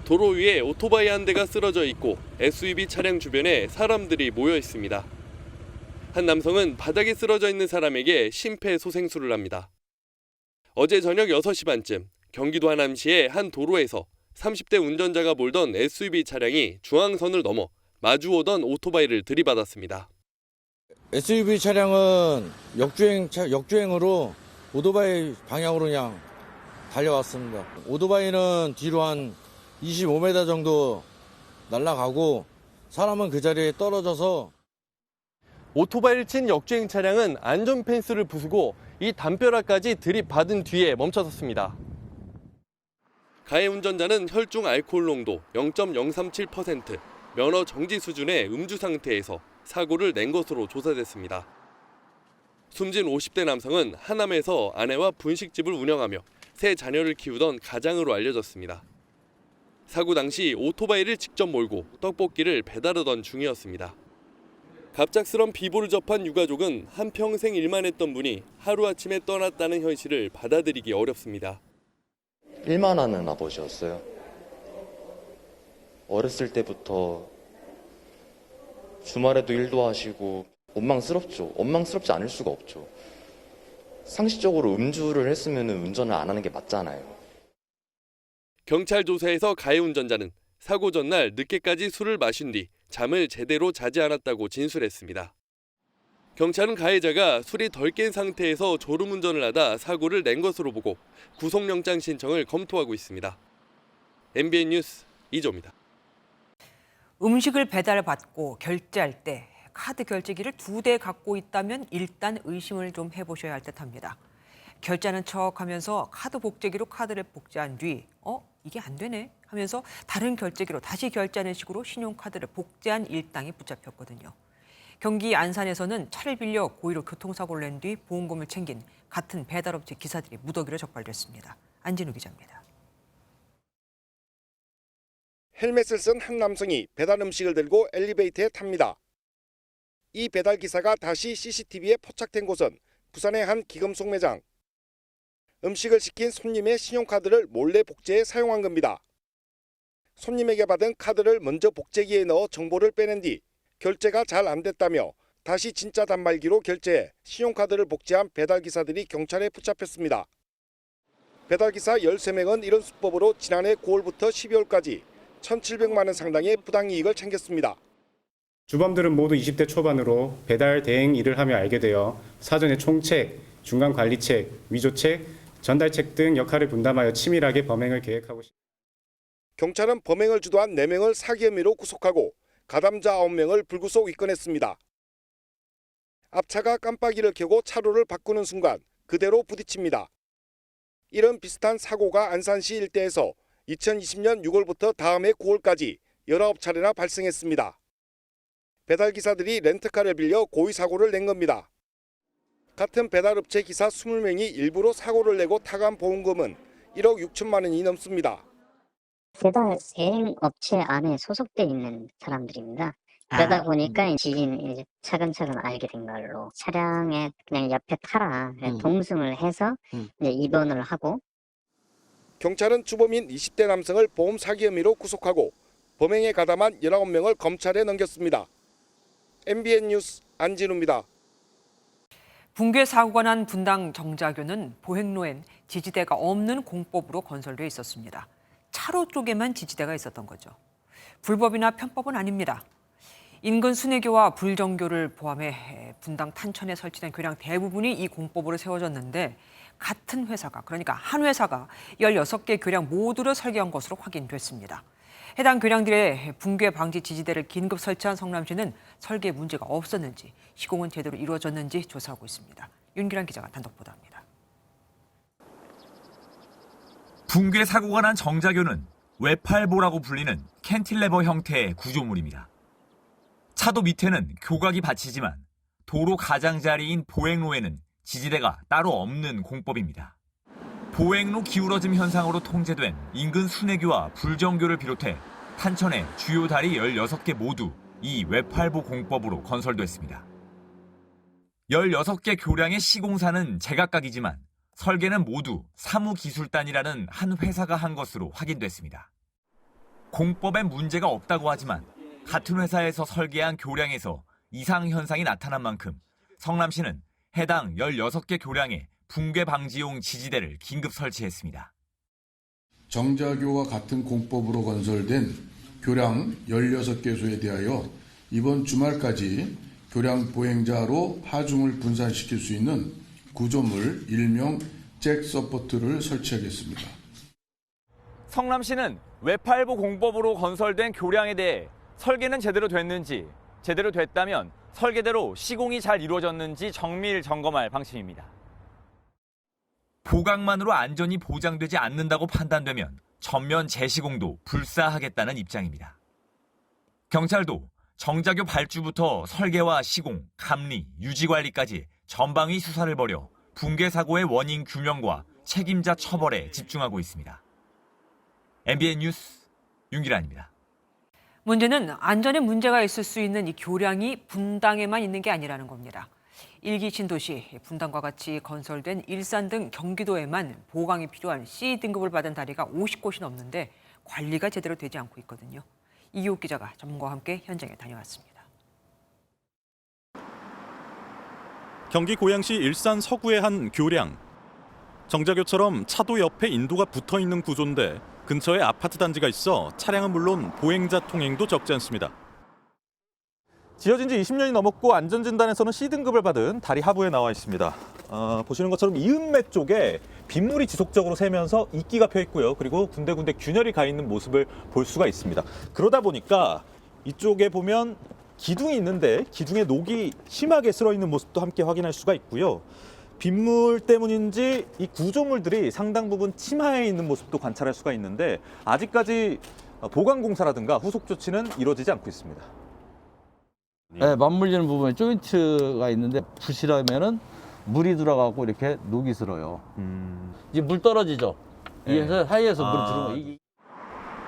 도로 위에 오토바이 한 대가 쓰러져 있고 SUV 차량 주변에 사람들이 모여 있습니다. 한 남성은 바닥에 쓰러져 있는 사람에게 심폐소생술을 합니다. 어제 저녁 6시 반쯤 경기도 하남시의 한 도로에서 30대 운전자가 몰던 SUV 차량이 중앙선을 넘어 마주오던 오토바이를 들이받았습니다. SUV 차량은 역주행으로 오토바이 방향으로 그냥 달려왔습니다. 오토바이는 뒤로 한 25m 정도 날아가고 사람은 그 자리에 떨어져서. 오토바이를 친 역주행 차량은 안전 펜스를 부수고 이 담벼락까지 들이받은 뒤에 멈춰섰습니다. 가해 운전자는 혈중 알코올 농도 0.037%, 면허 정지 수준의 음주 상태에서 사고를 낸 것으로 조사됐습니다. 숨진 50대 남성은 하남에서 아내와 분식집을 운영하며 세 자녀를 키우던 가장으로 알려졌습니다. 사고 당시 오토바이를 직접 몰고 떡볶이를 배달하던 중이었습니다. 갑작스런 비보를 접한 유가족은 한평생 일만 했던 분이 하루아침에 떠났다는 현실을 받아들이기 어렵습니다. 일만 하는 아버지였어요. 어렸을 때부터 주말에도 일도 하시고 원망스럽죠. 원망스럽지 않을 수가 없죠. 상식적으로 음주를 했으면 운전을 안 하는 게 맞잖아요. 경찰 조사에서 가해 운전자는 사고 전날 늦게까지 술을 마신 뒤 잠을 제대로 자지 않았다고 진술했습니다. 경찰은 가해자가 술이 덜 깬 상태에서 졸음운전을 하다 사고를 낸 것으로 보고 구속영장 신청을 검토하고 있습니다. MBN 뉴스 이조입니다. 음식을 배달받고 결제할 때 카드 결제기를 2대 갖고 있다면 일단 의심을 좀 해보셔야 할 듯합니다. 결제하는 척하면서 카드 복제기로 카드를 복제한 뒤 이게 안 되네 하면서 다른 결제기로 다시 결제하는 식으로 신용카드를 복제한 일당이 붙잡혔거든요. 경기 안산에서는 차를 빌려 고의로 교통사고를 낸 뒤 보험금을 챙긴 같은 배달업체 기사들이 무더기로 적발됐습니다. 안진우 기자입니다. 헬멧을 쓴 한 남성이 배달 음식을 들고 엘리베이터에 탑니다. 이 배달 기사가 다시 CCTV에 포착된 곳은 부산의 한 기금속 매장. 음식을 시킨 손님의 신용카드를 몰래 복제해 사용한 겁니다. 손님에게 받은 카드를 먼저 복제기에 넣어 정보를 빼낸 뒤 결제가 잘 안 됐다며 다시 진짜 단말기로 결제해 신용카드를 복제한 배달기사들이 경찰에 붙잡혔습니다. 배달기사 13명은 이런 수법으로 지난해 9월부터 12월까지 1,700만 원 상당의 부당이익을 챙겼습니다. 주범들은 모두 20대 초반으로 배달 대행 일을 하며 알게 되어 사전에 총책, 중간 관리책, 위조책, 전달책 등 역할을 분담하여 치밀하게 범행을 계획하고 있습니다. 경찰은 범행을 주도한 4명을 사기 혐의로 구속하고 가담자 9명을 불구속 입건했습니다. 앞차가 깜빡이를 켜고 차로를 바꾸는 순간 그대로 부딪힙니다. 이런 비슷한 사고가 안산시 일대에서 2020년 6월부터 다음해 9월까지 19차례나 발생했습니다. 배달기사들이 렌트카를 빌려 고의 사고를 낸 겁니다. 같은 배달업체 기사 20명이 일부러 사고를 내고 타간 보험금은 1억 6천만 원이 넘습니다. 배달 대행 업체 안에 소속돼 있는 사람들입니다. 그러다 보니까 지인 이제 차근차근 알게 된 걸로 차량에 그냥 옆에 타라 동승을 해서 이제 입원을 하고. 경찰은 주범인 20대 남성을 보험 사기 혐의로 구속하고 범행에 가담한 19명을 검찰에 넘겼습니다. MBN 뉴스 안진우입니다. 붕괴 사고가 난 분당 정자교는 보행로엔 지지대가 없는 공법으로 건설돼 있었습니다. 차로 쪽에만 지지대가 있었던 거죠. 불법이나 편법은 아닙니다. 인근 순회교와 불정교를 포함해 분당 탄천에 설치된 교량 대부분이 이 공법으로 세워졌는데 같은 회사가, 그러니까 한 회사가 16개 교량 모두를 설계한 것으로 확인됐습니다. 해당 교량들의 붕괴 방지 지지대를 긴급 설치한 성남시는 설계에 문제가 없었는지, 시공은 제대로 이루어졌는지 조사하고 있습니다. 윤기란 기자가 단독 보도합니다. 붕괴 사고가 난 정자교는 외팔보라고 불리는 캔틸레버 형태의 구조물입니다. 차도 밑에는 교각이 받치지만 도로 가장자리인 보행로에는 지지대가 따로 없는 공법입니다. 보행로 기울어짐 현상으로 통제된 인근 순회교와 불정교를 비롯해 탄천의 주요 다리 16개 모두 이 외팔보 공법으로 건설됐습니다. 16개 교량의 시공사는 제각각이지만 설계는 모두 사무기술단이라는 한 회사가 한 것으로 확인됐습니다. 공법에 문제가 없다고 하지만 같은 회사에서 설계한 교량에서 이상 현상이 나타난 만큼 성남시는 해당 16개 교량에 붕괴 방지용 지지대를 긴급 설치했습니다. 정자교와 같은 공법으로 건설된 교량 16개소에 대하여 이번 주말까지 교량 보행자로 하중을 분산시킬 수 있는 구조물 일명 잭 서포트를 설치하겠습니다. 성남시는 외팔보 공법으로 건설된 교량에 대해 설계는 제대로 됐는지, 제대로 됐다면 설계대로 시공이 잘 이루어졌는지 정밀 점검할 방침입니다. 보강만으로 안전이 보장되지 않는다고 판단되면 전면 재시공도 불사하겠다는 입장입니다. 경찰도 정자교 발주부터 설계와 시공, 감리, 유지관리까지 전방위 수사를 벌여 붕괴 사고의 원인 규명과 책임자 처벌에 집중하고 있습니다. MBN 뉴스 윤기란입니다. 문제는 안전에 문제가 있을 수 있는 이 교량이 분당에만 있는 게 아니라는 겁니다. 일기 신도시 분당과 같이 건설된 일산 등 경기도에만 보강이 필요한 C등급을 받은 다리가 50곳이 넘는데 관리가 제대로 되지 않고 있거든요. 이기옥 기자가 전문가와 함께 현장에 다녀왔습니다. 경기 고양시 일산 서구의 한 교량. 정자교처럼 차도 옆에 인도가 붙어있는 구조인데 근처에 아파트 단지가 있어 차량은 물론 보행자 통행도 적지 않습니다. 지어진 지 20년이 넘었고 안전진단에서는 C등급을 받은 다리 하부에 나와 있습니다. 보시는 것처럼 이음매 쪽에 빗물이 지속적으로 새면서 이끼가 펴 있고요. 그리고 군데군데 균열이 가 있는 모습을 볼 수가 있습니다. 그러다 보니까 이쪽에 보면 기둥이 있는데 기둥에 녹이 심하게 쓸어 있는 모습도 함께 확인할 수가 있고요. 빗물 때문인지 이 구조물들이 상당 부분 침하에 있는 모습도 관찰할 수가 있는데 아직까지 보강 공사라든가 후속 조치는 이루어지지 않고 있습니다. 네, 맞물리는 부분에 조인트가 있는데 부실하면은 물이 들어가고 이렇게 녹이 슬어요. 이제 물 떨어지죠. 위에서 하이에서 물이 들어오고.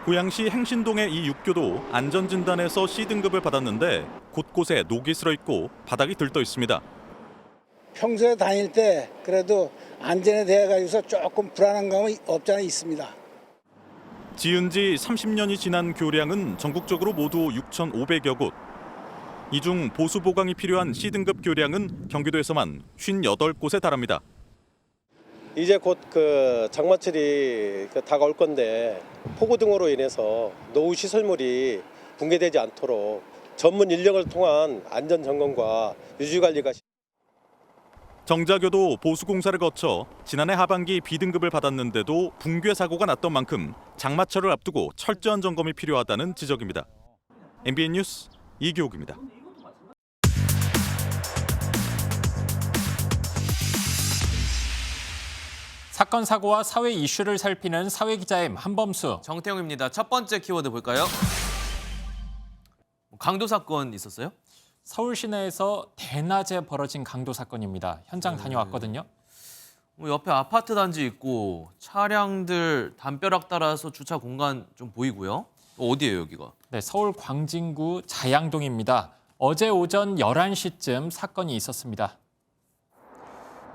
고양시 행신동의 이 육교도 안전진단에서 C등급을 받았는데 곳곳에 녹이 슬어 있고 바닥이 들떠 있습니다. 평소에 다닐 때 그래도 안전에 대해 가지고서 조금 불안한 감은 없지 않아 있습니다. 지은 지 30년이 지난 교량은 전국적으로 모두 6,500여 곳. 이 중 보수 보강이 필요한 C등급 교량은 경기도에서만 58곳에 달합니다. 이제 곧 장마철이 다가올 건데 폭우 등으로 인해서 노후 시설물이 붕괴되지 않도록 전문 인력을 통한 안전 점검과 유지 관리가 정자교도 보수 공사를 거쳐 지난해 하반기 B등급을 받았는데도 붕괴 사고가 났던 만큼 장마철을 앞두고 철저한 점검이 필요하다는 지적입니다. MBN 뉴스 이기옥입니다. 사건 사고와 사회 이슈를 살피는 사회기자의 한범수. 정태웅입니다. 첫 번째 키워드 볼까요? 강도 사건 있었어요? 서울 시내에서 대낮에 벌어진 강도 사건입니다. 현장 다녀왔거든요. 옆에 아파트 단지 있고 차량들 담벼락 따라서 주차 공간 좀 보이고요. 어디예요, 여기가? 네, 서울 광진구 자양동입니다. 어제 오전 11시쯤 사건이 있었습니다.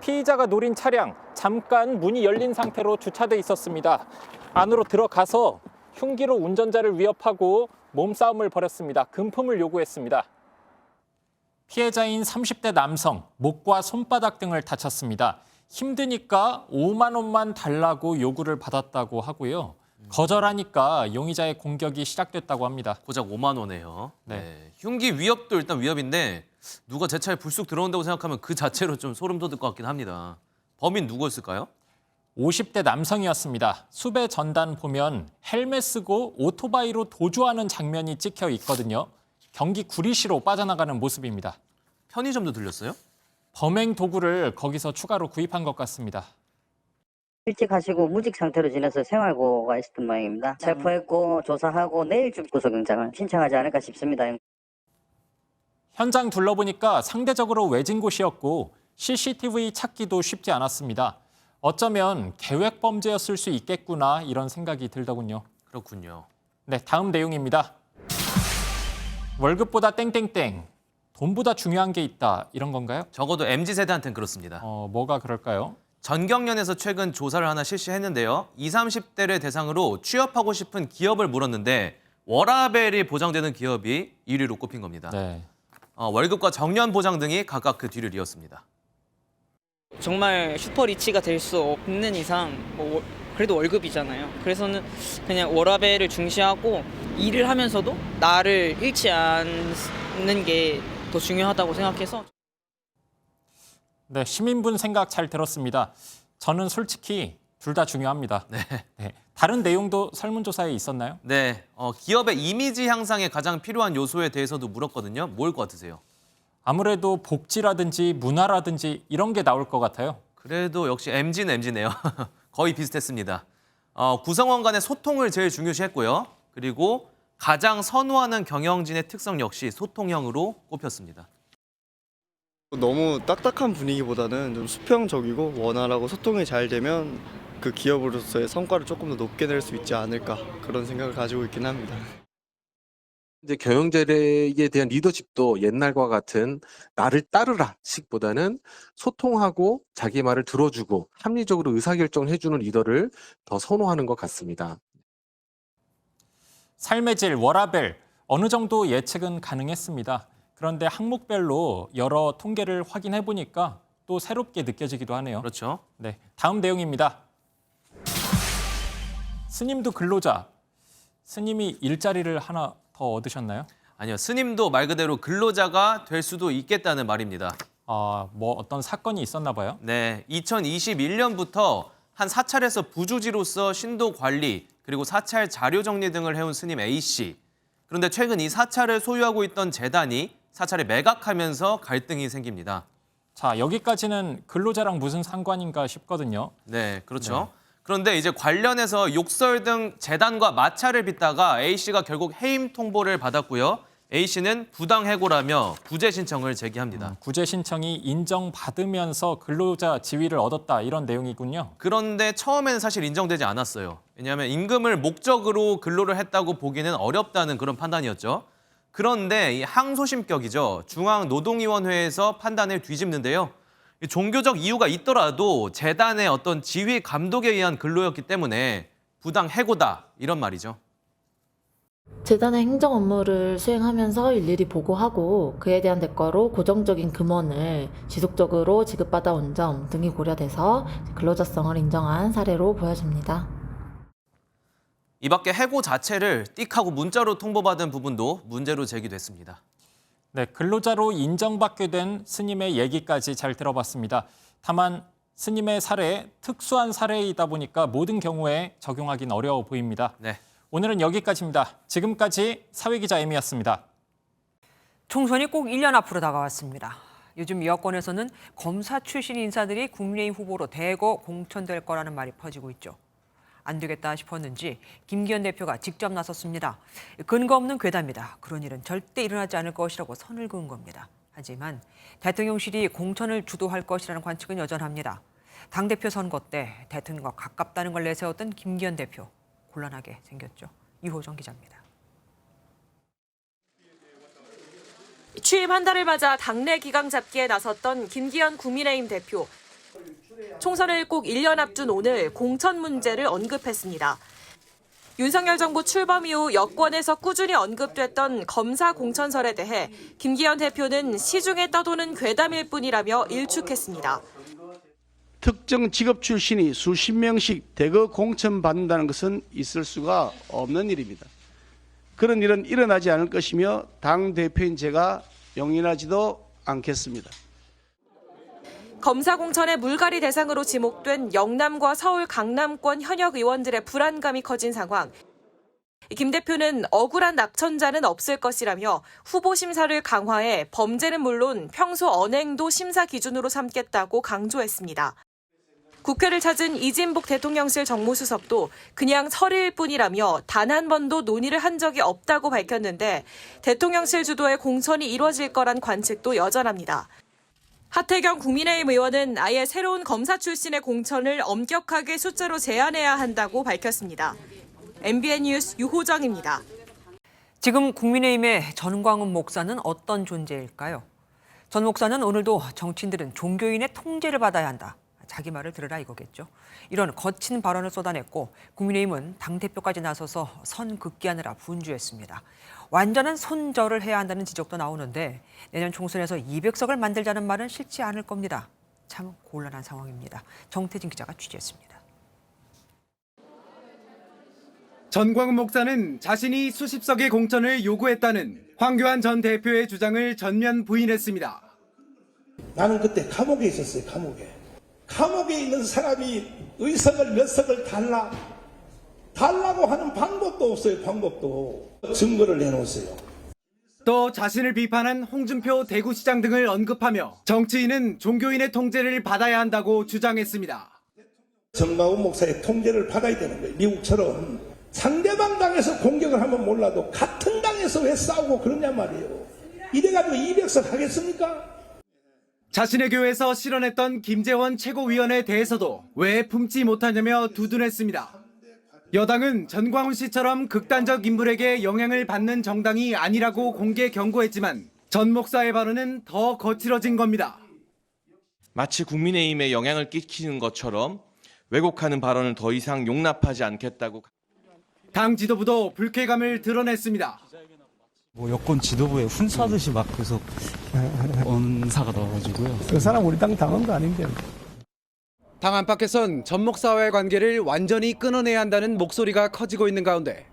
피의자가 노린 차량, 잠깐 문이 열린 상태로 주차돼 있었습니다. 안으로 들어가서 흉기로 운전자를 위협하고 몸싸움을 벌였습니다. 금품을 요구했습니다. 피해자인 30대 남성, 목과 손바닥 등을 다쳤습니다. 힘드니까 5만 원만 달라고 요구를 받았다고 하고요. 거절하니까 용의자의 공격이 시작됐다고 합니다. 고작 5만 원에요. 네. 흉기 위협도 일단 위협인데 누가 제 차에 불쑥 들어온다고 생각하면 그 자체로 좀 소름 돋을 것 같긴 합니다. 범인 누구였을까요? 50대 남성이었습니다. 수배 전단 보면 헬멧 쓰고 오토바이로 도주하는 장면이 찍혀 있거든요. 경기 구리시로 빠져나가는 모습입니다. 편의점도 들렸어요? 범행 도구를 거기서 추가로 구입한 것 같습니다. 일찍 하시고 무직 상태로 지내서 생활고가 있었던 모양입니다. 체포했고 조사하고 내일쯤 구속영장을 신청하지 않을까 싶습니다. 현장 둘러보니까 상대적으로 외진 곳이었고 CCTV 찾기도 쉽지 않았습니다. 어쩌면 계획 범죄였을 수 있겠구나 이런 생각이 들더군요. 그렇군요. 네, 다음 내용입니다. 월급보다 땡땡땡, 돈보다 중요한 게 있다 이런 건가요? 적어도 MZ세대한테는 그렇습니다. 뭐가 그럴까요? 전경련에서 최근 조사를 하나 실시했는데요. 20, 30대를 대상으로 취업하고 싶은 기업을 물었는데 워라밸이 보장되는 기업이 1위로 꼽힌 겁니다. 네. 월급과 정년 보장 등이 각각 그 뒤를 이었습니다. 정말 슈퍼리치가 될 수 없는 이상 그래도 월급이잖아요. 그래서는 그냥 워라밸을 중시하고 일을 하면서도 나를 잃지 않는 게 더 중요하다고 생각해서. 네, 시민분 생각 잘 들었습니다. 저는 솔직히 둘 다 중요합니다. 네. 다른 내용도 설문조사에 있었나요? 네, 기업의 이미지 향상에 가장 필요한 요소에 대해서도 물었거든요. 뭘 것 같으세요? 아무래도 복지라든지 문화라든지 이런 게 나올 것 같아요. 그래도 역시 MZ는 MZ네요. 거의 비슷했습니다. 구성원 간의 소통을 제일 중요시했고요. 그리고 가장 선호하는 경영진의 특성 역시 소통형으로 꼽혔습니다. 너무 딱딱한 분위기보다는 좀 수평적이고 원활하고 소통이 잘 되면 그 기업으로서의 성과를 조금 더 높게 낼 수 있지 않을까 그런 생각을 가지고 있긴 합니다. 이제 경영자에 대한 리더십도 옛날과 같은 나를 따르라 식보다는 소통하고 자기 말을 들어주고 합리적으로 의사결정을 해주는 리더를 더 선호하는 것 같습니다. 삶의 질, 워라밸 어느 정도 예측은 가능했습니다. 그런데 항목별로 여러 통계를 확인해 보니까 또 새롭게 느껴지기도 하네요. 그렇죠. 네, 다음 내용입니다. 스님도 근로자. 스님이 일자리를 하나 더 얻으셨나요? 아니요, 스님도 말 그대로 근로자가 될 수도 있겠다는 말입니다. 뭐 어떤 사건이 있었나 봐요? 네, 2021년부터 한 사찰에서 부주지로서 신도 관리 그리고 사찰 자료 정리 등을 해온 스님 A씨. 그런데 최근 이 사찰을 소유하고 있던 재단이 사찰을 매각하면서 갈등이 생깁니다. 자, 여기까지는 근로자랑 무슨 상관인가 싶거든요. 네, 그렇죠. 네. 그런데 이제 관련해서 욕설 등 재단과 마찰을 빚다가 A씨가 결국 해임 통보를 받았고요. A씨는 부당해고라며 구제 신청을 제기합니다. 구제 신청이 인정받으면서 근로자 지위를 얻었다 이런 내용이군요. 그런데 처음에는 사실 인정되지 않았어요. 왜냐하면 임금을 목적으로 근로를 했다고 보기는 어렵다는 그런 판단이었죠. 그런데 이 항소심격이죠. 중앙노동위원회에서 판단을 뒤집는데요. 종교적 이유가 있더라도 재단의 어떤 지휘 감독에 의한 근로였기 때문에 부당해고다 이런 말이죠. 재단의 행정 업무를 수행하면서 일일이 보고하고 그에 대한 대가로 고정적인 금원을 지속적으로 지급받아 온 점 등이 고려돼서 근로자성을 인정한 사례로 보여집니다. 이 밖에 해고 자체를 띡하고 문자로 통보받은 부분도 문제로 제기됐습니다. 네, 근로자로 인정받게 된 스님의 얘기까지 잘 들어봤습니다. 다만 스님의 사례, 특수한 사례이다 보니까 모든 경우에 적용하기는 어려워 보입니다. 네. 오늘은 여기까지입니다. 지금까지 사회기자 M이었습니다. 총선이 꼭 1년 앞으로 다가왔습니다. 요즘 여권에서는 검사 출신 인사들이 국민의힘 후보로 대거 공천될 거라는 말이 퍼지고 있죠. 안 되겠다 싶었는지 김기현 대표가 직접 나섰습니다. 근거 없는 괴담이다. 그런 일은 절대 일어나지 않을 것이라고 선을 그은 겁니다. 하지만 대통령실이 공천을 주도할 것이라는 관측은 여전합니다. 당대표 선거 때 대통령과 가깝다는 걸 내세웠던 김기현 대표. 곤란하게 생겼죠. 유호정 기자입니다. 취임 한 달을 맞아 당내 기강 잡기에 나섰던 김기현 국민의힘 대표. 총선을 꼭 1년 앞둔 오늘 공천 문제를 언급했습니다. 윤석열 정부 출범 이후 여권에서 꾸준히 언급됐던 검사 공천설에 대해 김기현 대표는 시중에 떠도는 괴담일 뿐이라며 일축했습니다. 특정 직업 출신이 수십 명씩 대거 공천받는다는 것은 있을 수가 없는 일입니다. 그런 일은 일어나지 않을 것이며 당대표인 제가 용인하지도 않겠습니다. 검사 공천의 물갈이 대상으로 지목된 영남과 서울 강남권 현역 의원들의 불안감이 커진 상황. 김 대표는 억울한 낙천자는 없을 것이라며 후보 심사를 강화해 범죄는 물론 평소 언행도 심사 기준으로 삼겠다고 강조했습니다. 국회를 찾은 이진복 대통령실 정무수석도 그냥 설일 뿐이라며 단 한 번도 논의를 한 적이 없다고 밝혔는데 대통령실 주도의 공천이 이뤄질 거란 관측도 여전합니다. 하태경 국민의힘 의원은 아예 새로운 검사 출신의 공천을 엄격하게 숫자로 제한해야 한다고 밝혔습니다. MBN 뉴스 유호정입니다. 지금 국민의힘의 전광훈 목사는 어떤 존재일까요? 전 목사는 오늘도 정치인들은 종교인의 통제를 받아야 한다. 자기 말을 들으라 이거겠죠. 이런 거친 발언을 쏟아냈고 국민의힘은 당대표까지 나서서 선긋기하느라 분주했습니다. 완전한 손절을 해야 한다는 지적도 나오는데 내년 총선에서 200석을 만들자는 말은 싫지 않을 겁니다. 참 곤란한 상황입니다. 정태진 기자가 취재했습니다. 전광훈 목사는 자신이 수십 석의 공천을 요구했다는 황교안 전 대표의 주장을 전면 부인했습니다. 나는 그때 감옥에 있었어요. 감옥에 있는 사람이 의석을 몇 석을 달라고 하는 방법도 없어요. 증거를 내놓으세요. 또 자신을 비판한 홍준표 대구시장 등을 언급하며 정치인은 종교인의 통제를 받아야 한다고 주장했습니다. 전광훈 목사의 통제를 받아야 되는 거예요. 미국처럼 상대방 당에서 공격을 하면 몰라도 같은 당에서 왜 싸우고 그러냐 말이에요. 이래가지고 200석 하겠습니까? 자신의 교회에서 실언했던 김재원 최고위원에 대해서도 왜 품지 못하냐며 두둔했습니다. 여당은 전광훈 씨처럼 극단적 인물에게 영향을 받는 정당이 아니라고 공개 경고했지만 전 목사의 발언은 더 거칠어진 겁니다. 마치 국민의힘에 영향을 끼치는 것처럼 왜곡하는 발언을 더 이상 용납하지 않겠다고. 당 지도부도 불쾌감을 드러냈습니다. 여권 지도부에 훈수하듯이 막 계속 언사가 나와가지고요. 그 사람 우리 당 당한 거 아닌데. 당 안팎에선 전 목사와의 관계를 완전히 끊어내야 한다는 목소리가 커지고 있는 가운데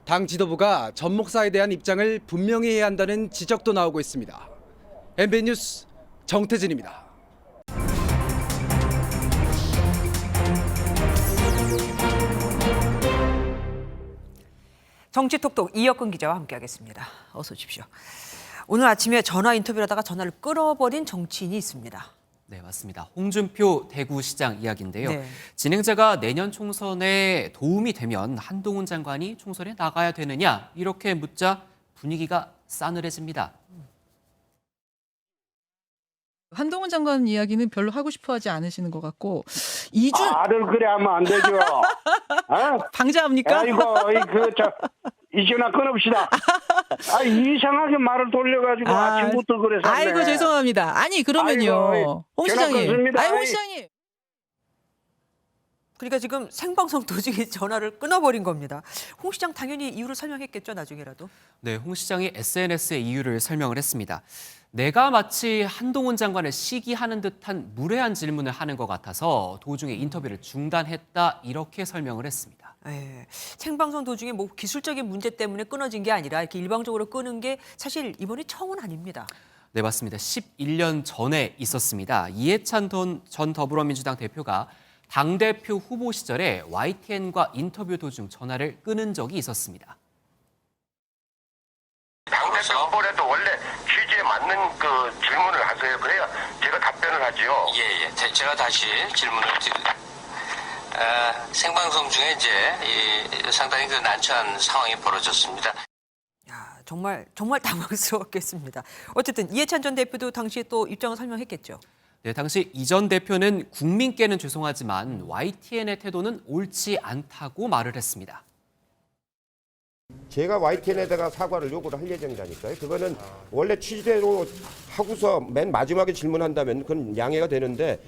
당 지도부가 전 목사에 대한 입장을 분명히 해야 한다는 지적도 나오고 있습니다. MBN 뉴스 정태진입니다. 정치톡톡 이혁근 기자와 함께하겠습니다. 어서 오십시오. 오늘 아침에 전화 인터뷰를 하다가 전화를 끊어버린 정치인이 있습니다. 네, 맞습니다. 홍준표 대구시장 이야기인데요. 네. 진행자가 내년 총선에 도움이 되면 한동훈 장관이 총선에 나가야 되느냐 이렇게 묻자 분위기가 싸늘해집니다. 한동훈 장관 이야기는 별로 하고 싶어하지 않으시는 것 같고 말을 그래 하면 안 되죠. 어? 방자합니까? 아이고 이제나 끊읍시다. 이상하게 말을 돌려가지고 아침부터 그래서. 아이고 죄송합니다. 아니 그러면요, 홍 시장님. 홍 시장님. 그러니까 지금 생방송 도중에 전화를 끊어버린 겁니다. 홍 시장 당연히 이유를 설명했겠죠, 나중에라도. 네, 홍 시장이 SNS에 이유를 설명을 했습니다. 내가 마치 한동훈 장관을 시기하는 듯한 무례한 질문을 하는 것 같아서 도중에 인터뷰를 중단했다 이렇게 설명을 했습니다. 네, 생방송 도중에 뭐 기술적인 문제 때문에 끊어진 게 아니라 이렇게 일방적으로 끄는 게 사실 이번이 처음은 아닙니다. 네, 맞습니다. 11년 전에 있었습니다. 이해찬 전 더불어민주당 대표가 당대표 후보 시절에 YTN과 인터뷰 도중 전화를 끊은 적이 있었습니다. 당대표 후보라도 원래 취지에 맞는 그 질문을 하세요. 그래야 제가 답변을 하지요. 예. 제가 다시 질문을 드립니다. 생방송 중에 이제 상당히 그 난처한 상황이 벌어졌습니다. 야, 정말 당황스러웠겠습니다. 어쨌든 이해찬 전 대표도 당시에 또 입장을 설명했겠죠. 네, 당시 이 전 대표는 국민께는 죄송하지만 YTN의 태도는 옳지 않다고 말을 했습니다. 제가 YTN에다가 사과를 요구를 할 예정이라니까요. 그거는 원래 취지대로 하고서 맨 마지막에 질문한다면 그건 양해가 되는데.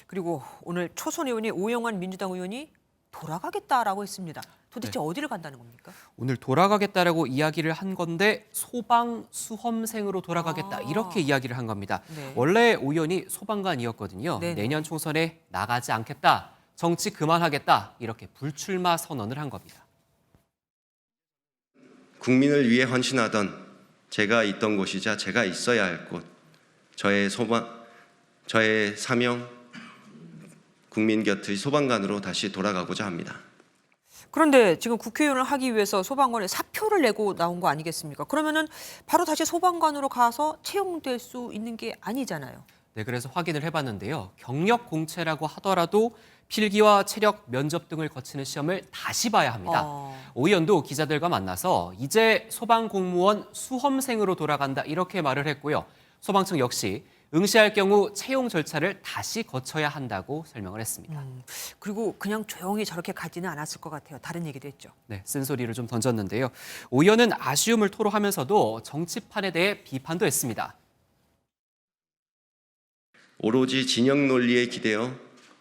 그리고 오늘 초선 의원이 오영환 민주당 의원이 돌아가겠다라고 했습니다. 도대체 어디를 간다는 겁니까? 오늘 돌아가겠다라고 이야기를 한 건데 소방 수험생으로 돌아가겠다 이렇게 이야기를 한 겁니다. 네. 원래 오 의원이 소방관이었거든요. 네네. 내년 총선에 나가지 않겠다, 정치 그만하겠다 이렇게 불출마 선언을 한 겁니다. 국민을 위해 헌신하던 제가 있던 곳이자 제가 있어야 할 곳, 저의 사명, 국민 곁의 소방관으로 다시 돌아가고자 합니다. 그런데 지금 국회의원을 하기 위해서 소방관에 사표를 내고 나온 거 아니겠습니까? 그러면은 바로 다시 소방관으로 가서 채용될 수 있는 게 아니잖아요. 네, 그래서 확인을 해봤는데요. 경력 공채라고 하더라도 필기와 체력, 면접 등을 거치는 시험을 다시 봐야 합니다. 오 의원도 기자들과 만나서 이제 소방공무원 수험생으로 돌아간다 이렇게 말을 했고요. 소방청 역시 응시할 경우 채용 절차를 다시 거쳐야 한다고 설명을 했습니다. 그리고 그냥 조용히 저렇게 가지는 않았을 것 같아요. 다른 얘기도 했죠. 네, 쓴소리를 좀 던졌는데요. 오 의원은 아쉬움을 토로하면서도 정치판에 대해 비판도 했습니다. 오로지 진영 논리에 기대어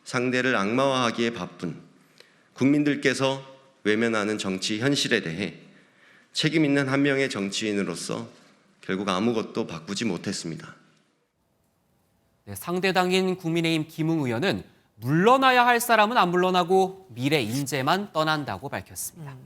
상대를 악마화하기에 바쁜 국민들께서 외면하는 정치 현실에 대해 책임 있는 한 명의 정치인으로서 결국 아무것도 바꾸지 못했습니다. 네, 상대당인 국민의힘 김웅 의원은 물러나야 할 사람은 안 물러나고 미래 인재만 떠난다고 밝혔습니다.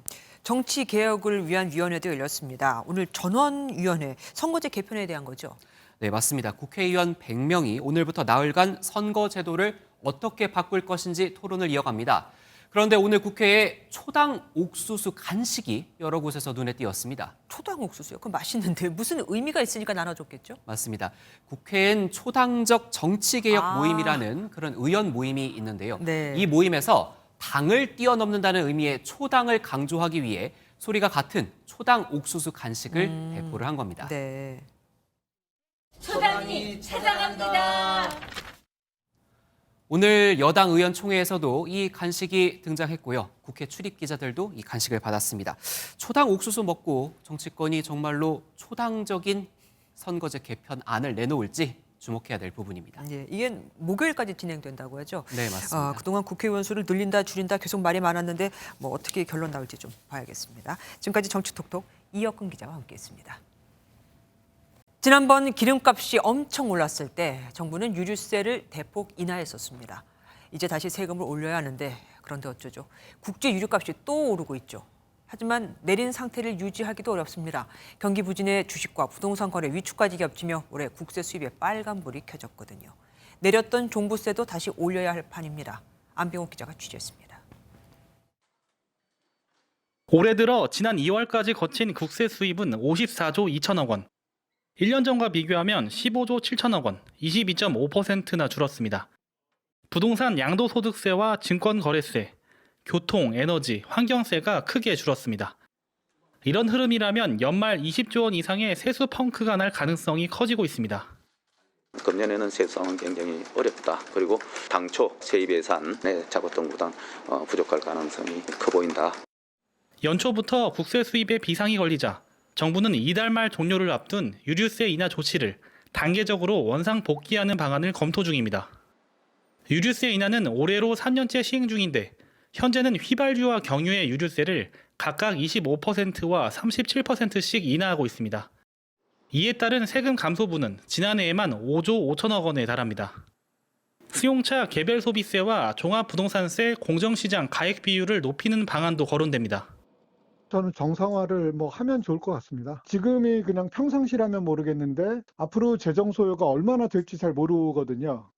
정치 개혁을 위한 위원회도 열렸습니다. 오늘 전원위원회 선거제 개편에 대한 거죠. 네, 맞습니다. 국회의원 100명이 오늘부터 나흘간 선거 제도를 어떻게 바꿀 것인지 토론을 이어갑니다. 그런데 오늘 국회에 초당 옥수수 간식이 여러 곳에서 눈에 띄었습니다. 초당 옥수수요? 그럼 맛있는데 무슨 의미가 있으니까 나눠줬겠죠? 맞습니다. 국회엔 초당적 정치개혁 모임이라는 그런 의원 모임이 있는데요. 네. 이 모임에서 당을 뛰어넘는다는 의미의 초당을 강조하기 위해 소리가 같은 초당 옥수수 간식을 배포를 한 겁니다. 네. 초당이 찾아갑니다. 오늘 여당 의원총회에서도 이 간식이 등장했고요. 국회 출입 기자들도 이 간식을 받았습니다. 초당 옥수수 먹고 정치권이 정말로 초당적인 선거제 개편안을 내놓을지 주목해야 될 부분입니다. 예, 이게 목요일까지 진행된다고 하죠. 네, 맞습니다. 그동안 국회의원 수를 늘린다 줄인다 계속 말이 많았는데 뭐 어떻게 결론 나올지 좀 봐야겠습니다. 지금까지 정치톡톡 이혁근 기자와 함께했습니다. 지난번 기름값이 엄청 올랐을 때 정부는 유류세를 대폭 인하했었습니다. 이제 다시 세금을 올려야 하는데 그런데 어쩌죠? 국제 유류값이 또 오르고 있죠. 하지만 내린 상태를 유지하기도 어렵습니다. 경기 부진의 주식과 부동산 거래 위축까지 겹치며 올해 국세 수입에 빨간불이 켜졌거든요. 내렸던 종부세도 다시 올려야 할 판입니다. 안병옥 기자가 취재했습니다. 올해 들어 지난 2월까지 거친 국세 수입은 54조 2천억 원. 1년 전과 비교하면 15조 7천억 원, 22.5%나 줄었습니다. 부동산 양도소득세와 증권거래세, 교통, 에너지, 환경세가 크게 줄었습니다. 이런 흐름이라면 연말 20조 원 이상의 세수 펑크가 날 가능성이 커지고 있습니다. 금년에는 세수하면 굉장히 어렵다. 그리고 당초 세입 예산에 잡았던 것보다 부족할 가능성이 커 보인다. 연초부터 국세 수입에 비상이 걸리자 정부는 이달 말 종료를 앞둔 유류세 인하 조치를 단계적으로 원상 복귀하는 방안을 검토 중입니다. 유류세 인하는 올해로 3년째 시행 중인데 현재는 휘발유와 경유의 유류세를 각각 25%와 37%씩 인하하고 있습니다. 이에 따른 세금 감소분은 지난해에만 5조 5천억 원에 달합니다. 수용차 개별 소비세와 종합부동산세 공정시장 가액 비율을 높이는 방안도 거론됩니다. 저는 정상화를 하면 좋을 것 같습니다. 지금이 그냥 평상시라면 모르겠는데 앞으로 재정 소요가 얼마나 될지 잘 모르거든요.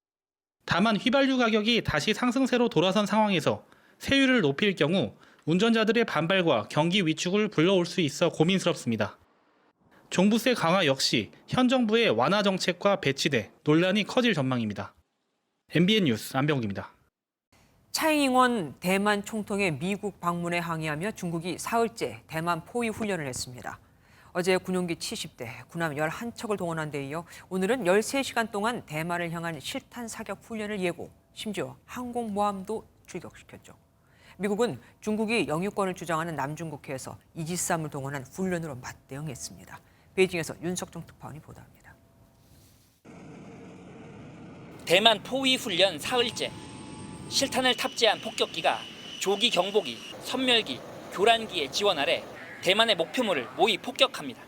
다만 휘발유 가격이 다시 상승세로 돌아선 상황에서 세율을 높일 경우 운전자들의 반발과 경기 위축을 불러올 수 있어 고민스럽습니다. 종부세 강화 역시 현 정부의 완화 정책과 배치돼 논란이 커질 전망입니다. MBN 뉴스 안병욱입니다. 차이잉원 대만 총통의 미국 방문에 항의하며 중국이 사흘째 대만 포위 훈련을 했습니다. 어제 군용기 70대, 군함 11척을 동원한 데 이어 오늘은 13시간 동안 대만을 향한 실탄 사격 훈련을 예고, 심지어 항공모함도 출격시켰죠. 미국은 중국이 영유권을 주장하는 남중국해에서 이지스함을 동원한 훈련으로 맞대응했습니다. 베이징에서 윤석정 특파원이 보도합니다. 대만 포위 훈련 사흘째. 실탄을 탑재한 폭격기가 조기 경보기, 선멸기, 교란기의 지원 아래 대만의 목표물을 모의 폭격합니다.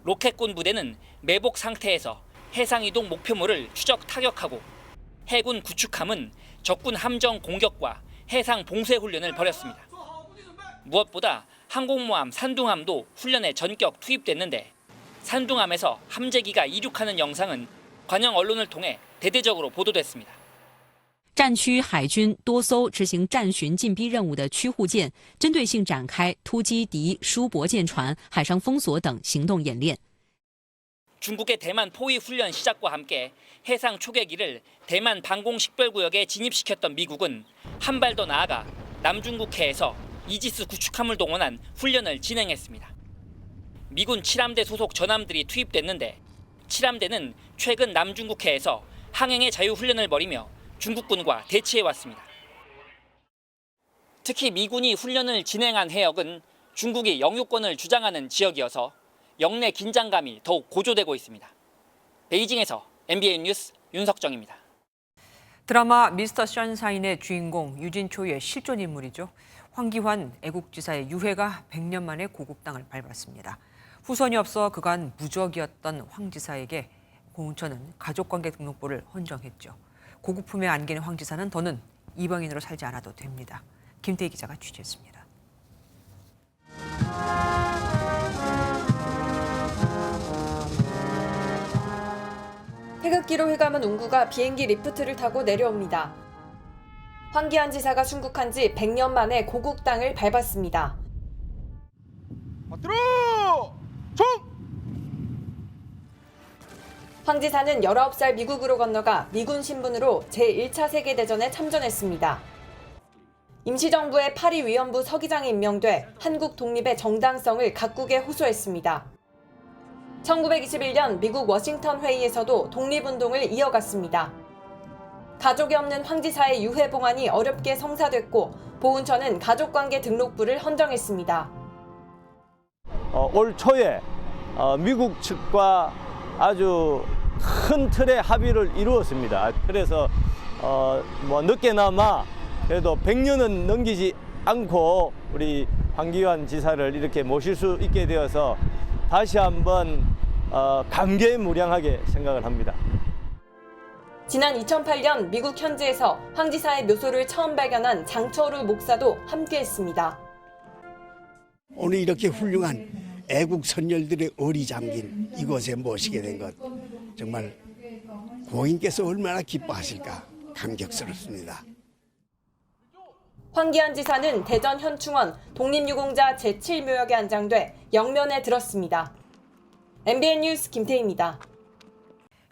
로켓군 부대는 매복 상태에서 해상이동 목표물을 추적 타격하고 해군 구축함은 적군 함정 공격과 해상 봉쇄 훈련을 벌였습니다. 무엇보다 항공모함 산둥함도 훈련에 전격 투입됐는데 산둥함에서 함재기가 이륙하는 영상은 관영 언론을 통해 대대적으로 보도됐습니다. 战区海军多艘执行战巡进逼任务的驱护舰针对性展开突击敌疏泊舰船、海上封锁等行动演练。 중국의 대만 포위 훈련 시작과 함께 해상 초계기를 대만 방공 식별구역에 진입시켰던 미국은 한 발 더 나아가 남중국해에서 이지스 구축함을 동원한 훈련을 진행했습니다. 미군 7함대 소속 전함들이 투입됐는데 7함대는 최근 남중국해에서 항행의 자유훈련을 벌이며 중국군과 대치해왔습니다. 특히 미군이 훈련을 진행한 해역은 중국이 영유권을 주장하는 지역이어서 영내 긴장감이 더욱 고조되고 있습니다. 베이징에서 MBN 뉴스 윤석정입니다. 드라마 미스터 션샤인의 주인공 유진초의 실존 인물이죠. 황기환 애국지사의 유해가 100년 만에 고국 땅을 밟았습니다. 후손이 없어 그간 무적이었던 황 지사에게 공천은 가족관계 등록부를 헌정했죠. 고국 품에 안긴 황 지사는 더는 이방인으로 살지 않아도 됩니다. 김태희 기자가 취재했습니다. 태극기로 휘감은 운구가 비행기 리프트를 타고 내려옵니다. 황기환 지사가 순국한 지 100년 만에 고국 땅을 밟았습니다. 황 지사는 19살 미국으로 건너가 미군 신분으로 제1차 세계대전에 참전했습니다. 임시정부의 파리위원부 서기장에 임명돼 한국 독립의 정당성을 각국에 호소했습니다. 1921년 미국 워싱턴 회의에서도 독립운동을 이어갔습니다. 가족이 없는 황 지사의 유해 봉안이 어렵게 성사됐고 보훈처는 가족관계 등록부를 헌정했습니다. 올 초에 미국 측과 아주 큰 틀의 합의를 이루었습니다. 그래서 늦게나마 그래도 100년은 넘기지 않고 우리 황기환 지사를 이렇게 모실 수 있게 되어서 다시 한번 감개무량하게 생각을 합니다. 지난 2008년 미국 현지에서 황 지사의 묘소를 처음 발견한 장철우 목사도 함께했습니다. 오늘 이렇게 훌륭한 애국 선열들의 어리 잠긴 이곳에 모시게 된 것 정말 고인께서 얼마나 기뻐하실까 감격스럽습니다. 황기환 지사는 대전 현충원 독립유공자 제7묘역에 안장돼 영면에 들었습니다. MBN 뉴스 김태희입니다.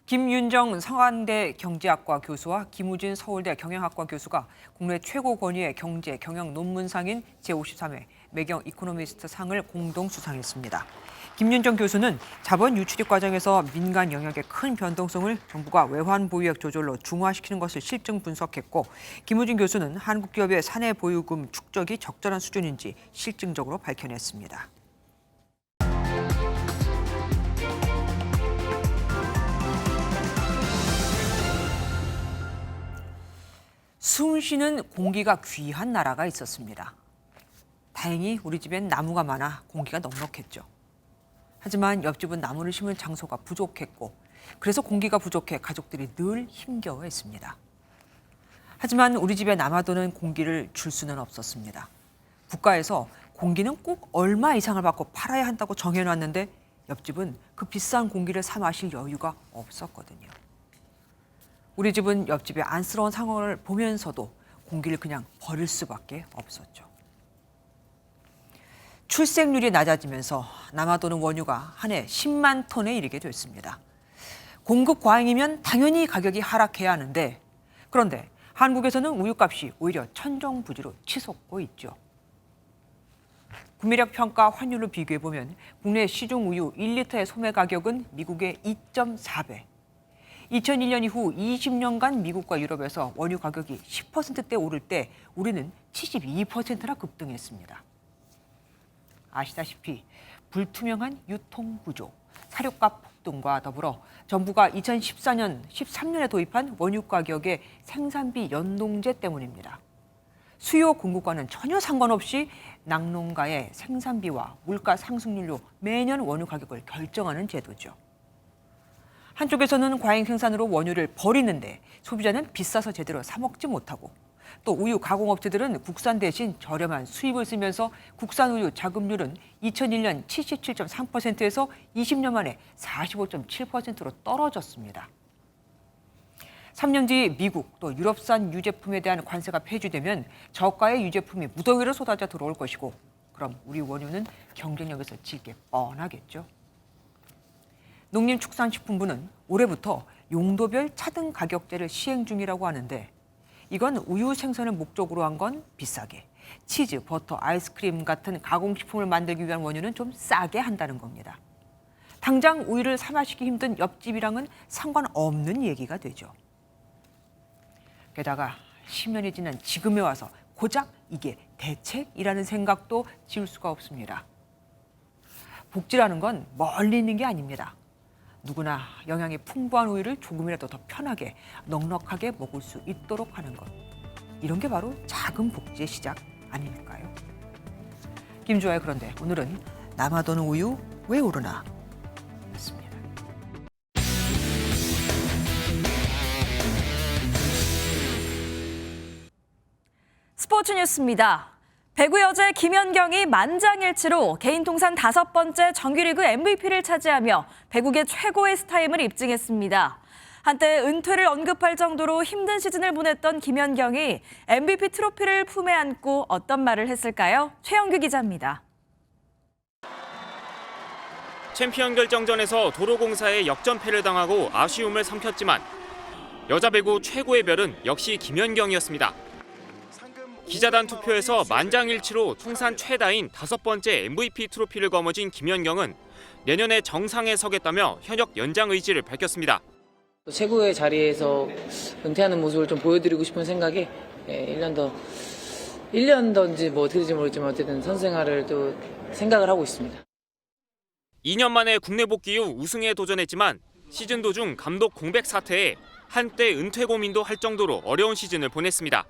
김윤정 성안대 경제학과 교수와 김우진 서울대 경영학과 교수가 국내 최고 권위의 경제 경영 논문상인 제53회 매경 이코노미스트 상을 공동 수상했습니다. 김윤정 교수는 자본 유출입 과정에서 민간 영역의 큰 변동성을 정부가 외환 보유액 조절로 중화시키는 것을 실증 분석했고, 김우진 교수는 한국 기업의 사내 보유금 축적이 적절한 수준인지 실증적으로 밝혀냈습니다. 숨쉬는 공기가 귀한 나라가 있었습니다. 다행히 우리 집엔 나무가 많아 공기가 넉넉했죠. 하지만 옆집은 나무를 심은 장소가 부족했고, 그래서 공기가 부족해 가족들이 늘 힘겨워했습니다. 하지만 우리 집에 남아도는 공기를 줄 수는 없었습니다. 국가에서 공기는 꼭 얼마 이상을 받고 팔아야 한다고 정해놨는데 옆집은 그 비싼 공기를 사 마실 여유가 없었거든요. 우리 집은 옆집의 안쓰러운 상황을 보면서도 공기를 그냥 버릴 수밖에 없었죠. 출생률이 낮아지면서 남아도는 원유가 한 해 10만 톤에 이르게 됐습니다. 공급 과잉이면 당연히 가격이 하락해야 하는데, 그런데 한국에서는 우유값이 오히려 천정부지로 치솟고 있죠. 구매력 평가 환율로 비교해보면 국내 시중 우유 1리터의 소매 가격은 미국의 2.4배. 2001년 이후 20년간 미국과 유럽에서 원유 가격이 10%대 오를 때 우리는 72%나 급등했습니다. 아시다시피 불투명한 유통 구조, 사료값 급등과 더불어 정부가 2014년, 13년에 도입한 원유 가격의 생산비 연동제 때문입니다. 수요 공급과는 전혀 상관없이 낙농가의 생산비와 물가 상승률로 매년 원유 가격을 결정하는 제도죠. 한쪽에서는 과잉 생산으로 원유를 버리는데 소비자는 비싸서 제대로 사 먹지 못하고 또 우유 가공업체들은 국산 대신 저렴한 수입을 쓰면서 국산 우유 자급률은 2001년 77.3%에서 20년 만에 45.7%로 떨어졌습니다. 3년 뒤 미국 또 유럽산 유제품에 대한 관세가 폐지되면 저가의 유제품이 무더기로 쏟아져 들어올 것이고 그럼 우리 원유는 경쟁력에서 질 게 뻔하겠죠. 농림축산식품부는 올해부터 용도별 차등 가격제를 시행 중이라고 하는데 이건 우유 생산을 목적으로 한 건 비싸게, 치즈, 버터, 아이스크림 같은 가공식품을 만들기 위한 원유는 좀 싸게 한다는 겁니다. 당장 우유를 사 마시기 힘든 옆집이랑은 상관없는 얘기가 되죠. 게다가 10년이 지난 지금에 와서 고작 이게 대책이라는 생각도 지울 수가 없습니다. 복지라는 건 멀리 있는 게 아닙니다. 누구나 영양이 풍부한 우유를 조금이라도 더 편하게, 넉넉하게 먹을 수 있도록 하는 것. 이런 게 바로 작은 복지의 시작 아닐까요? 김주아의 그런데 오늘은 남아도는 우유 왜 오르나? 였습니다. 스포츠 뉴스입니다. 배구 여제 김연경이 만장일치로 개인 통산 5번째 정규리그 MVP를 차지하며 배구계 최고의 스타임을 입증했습니다. 한때 은퇴를 언급할 정도로 힘든 시즌을 보냈던 김연경이 MVP 트로피를 품에 안고 어떤 말을 했을까요? 최영규 기자입니다. 챔피언 결정전에서 도로공사에 역전패를 당하고 아쉬움을 삼켰지만 여자 배구 최고의 별은 역시 김연경이었습니다. 기자단 투표에서 만장일치로 통산 최다인 5번째 MVP 트로피를 거머쥔 김연경은 내년에 정상에 서겠다며 현역 연장 의지를 밝혔습니다. 최고의 자리에서 은퇴하는 모습을 좀 보여드리고 싶은 생각에 1년 더인지 뭐 어떻게 될지 모르겠지만 어쨌든 선수 생활을 또 생각을 하고 있습니다. 2년 만에 국내 복귀 후 우승에 도전했지만 시즌 도중 감독 공백 사태에 한때 은퇴 고민도 할 정도로 어려운 시즌을 보냈습니다.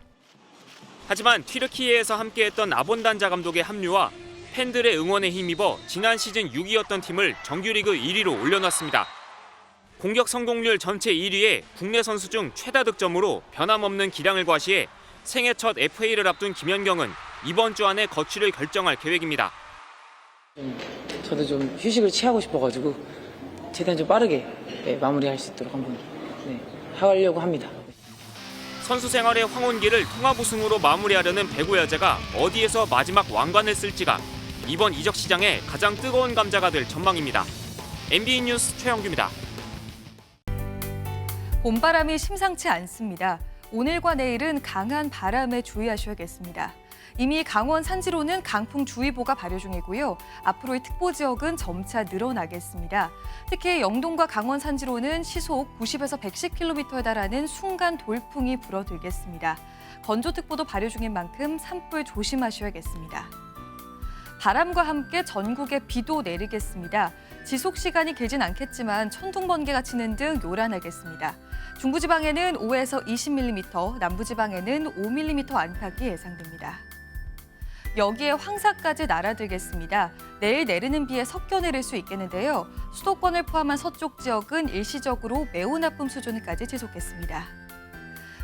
하지만 튀르키예에서 함께했던 아본단자 감독의 합류와 팬들의 응원에 힘입어 지난 시즌 6위였던 팀을 정규리그 1위로 올려놨습니다. 공격 성공률 전체 1위에 국내 선수 중 최다 득점으로 변함없는 기량을 과시해 생애 첫 FA를 앞둔 김연경은 이번 주 안에 거취를 결정할 계획입니다. 저도 좀 휴식을 취하고 싶어가지고 최대한 좀 빠르게 마무리할 수 있도록 한번 하려고 합니다. 선수 생활의 황혼기를 통합 우승으로 마무리하려는 배구 여제가 어디에서 마지막 왕관을 쓸지가 이번 이적 시장의 가장 뜨거운 감자가 될 전망입니다. MBN 뉴스 최영규입니다. 봄바람이 심상치 않습니다. 오늘과 내일은 강한 바람에 주의하셔야겠습니다. 이미 강원 산지로는 강풍주의보가 발효 중이고요. 앞으로의 특보 지역은 점차 늘어나겠습니다. 특히 영동과 강원 산지로는 시속 90에서 110km에 달하는 순간 돌풍이 불어들겠습니다. 건조특보도 발효 중인 만큼 산불 조심하셔야겠습니다. 바람과 함께 전국에 비도 내리겠습니다. 지속 시간이 길진 않겠지만 천둥, 번개가 치는 등 요란하겠습니다. 중부지방에는 5에서 20mm, 남부지방에는 5mm 안팎이 예상됩니다. 여기에 황사까지 날아들겠습니다. 내일 내리는 비에 섞여 내릴 수 있겠는데요. 수도권을 포함한 서쪽 지역은 일시적으로 매우 나쁨 수준까지 지속했습니다.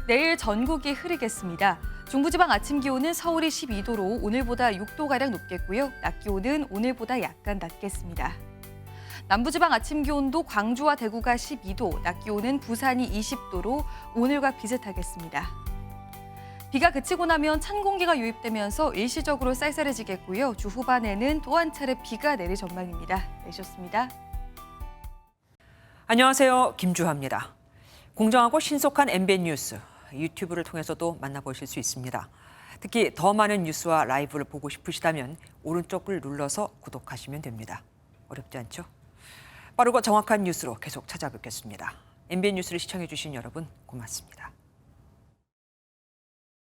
내일 전국이 흐리겠습니다. 중부지방 아침 기온은 서울이 12도로 오늘보다 6도가량 높겠고요. 낮 기온은 오늘보다 약간 낮겠습니다. 남부지방 아침 기온도 광주와 대구가 12도, 낮 기온은 부산이 20도로 오늘과 비슷하겠습니다. 비가 그치고 나면 찬 공기가 유입되면서 일시적으로 쌀쌀해지겠고요. 주 후반에는 또 한 차례 비가 내릴 전망입니다. 내셨습니다. 안녕하세요. 김주하입니다. 공정하고 신속한 MBN 뉴스, 유튜브를 통해서도 만나보실 수 있습니다. 특히 더 많은 뉴스와 라이브를 보고 싶으시다면 오른쪽을 눌러서 구독하시면 됩니다. 어렵지 않죠? 빠르고 정확한 뉴스로 계속 찾아뵙겠습니다. MBN 뉴스를 시청해주신 여러분 고맙습니다.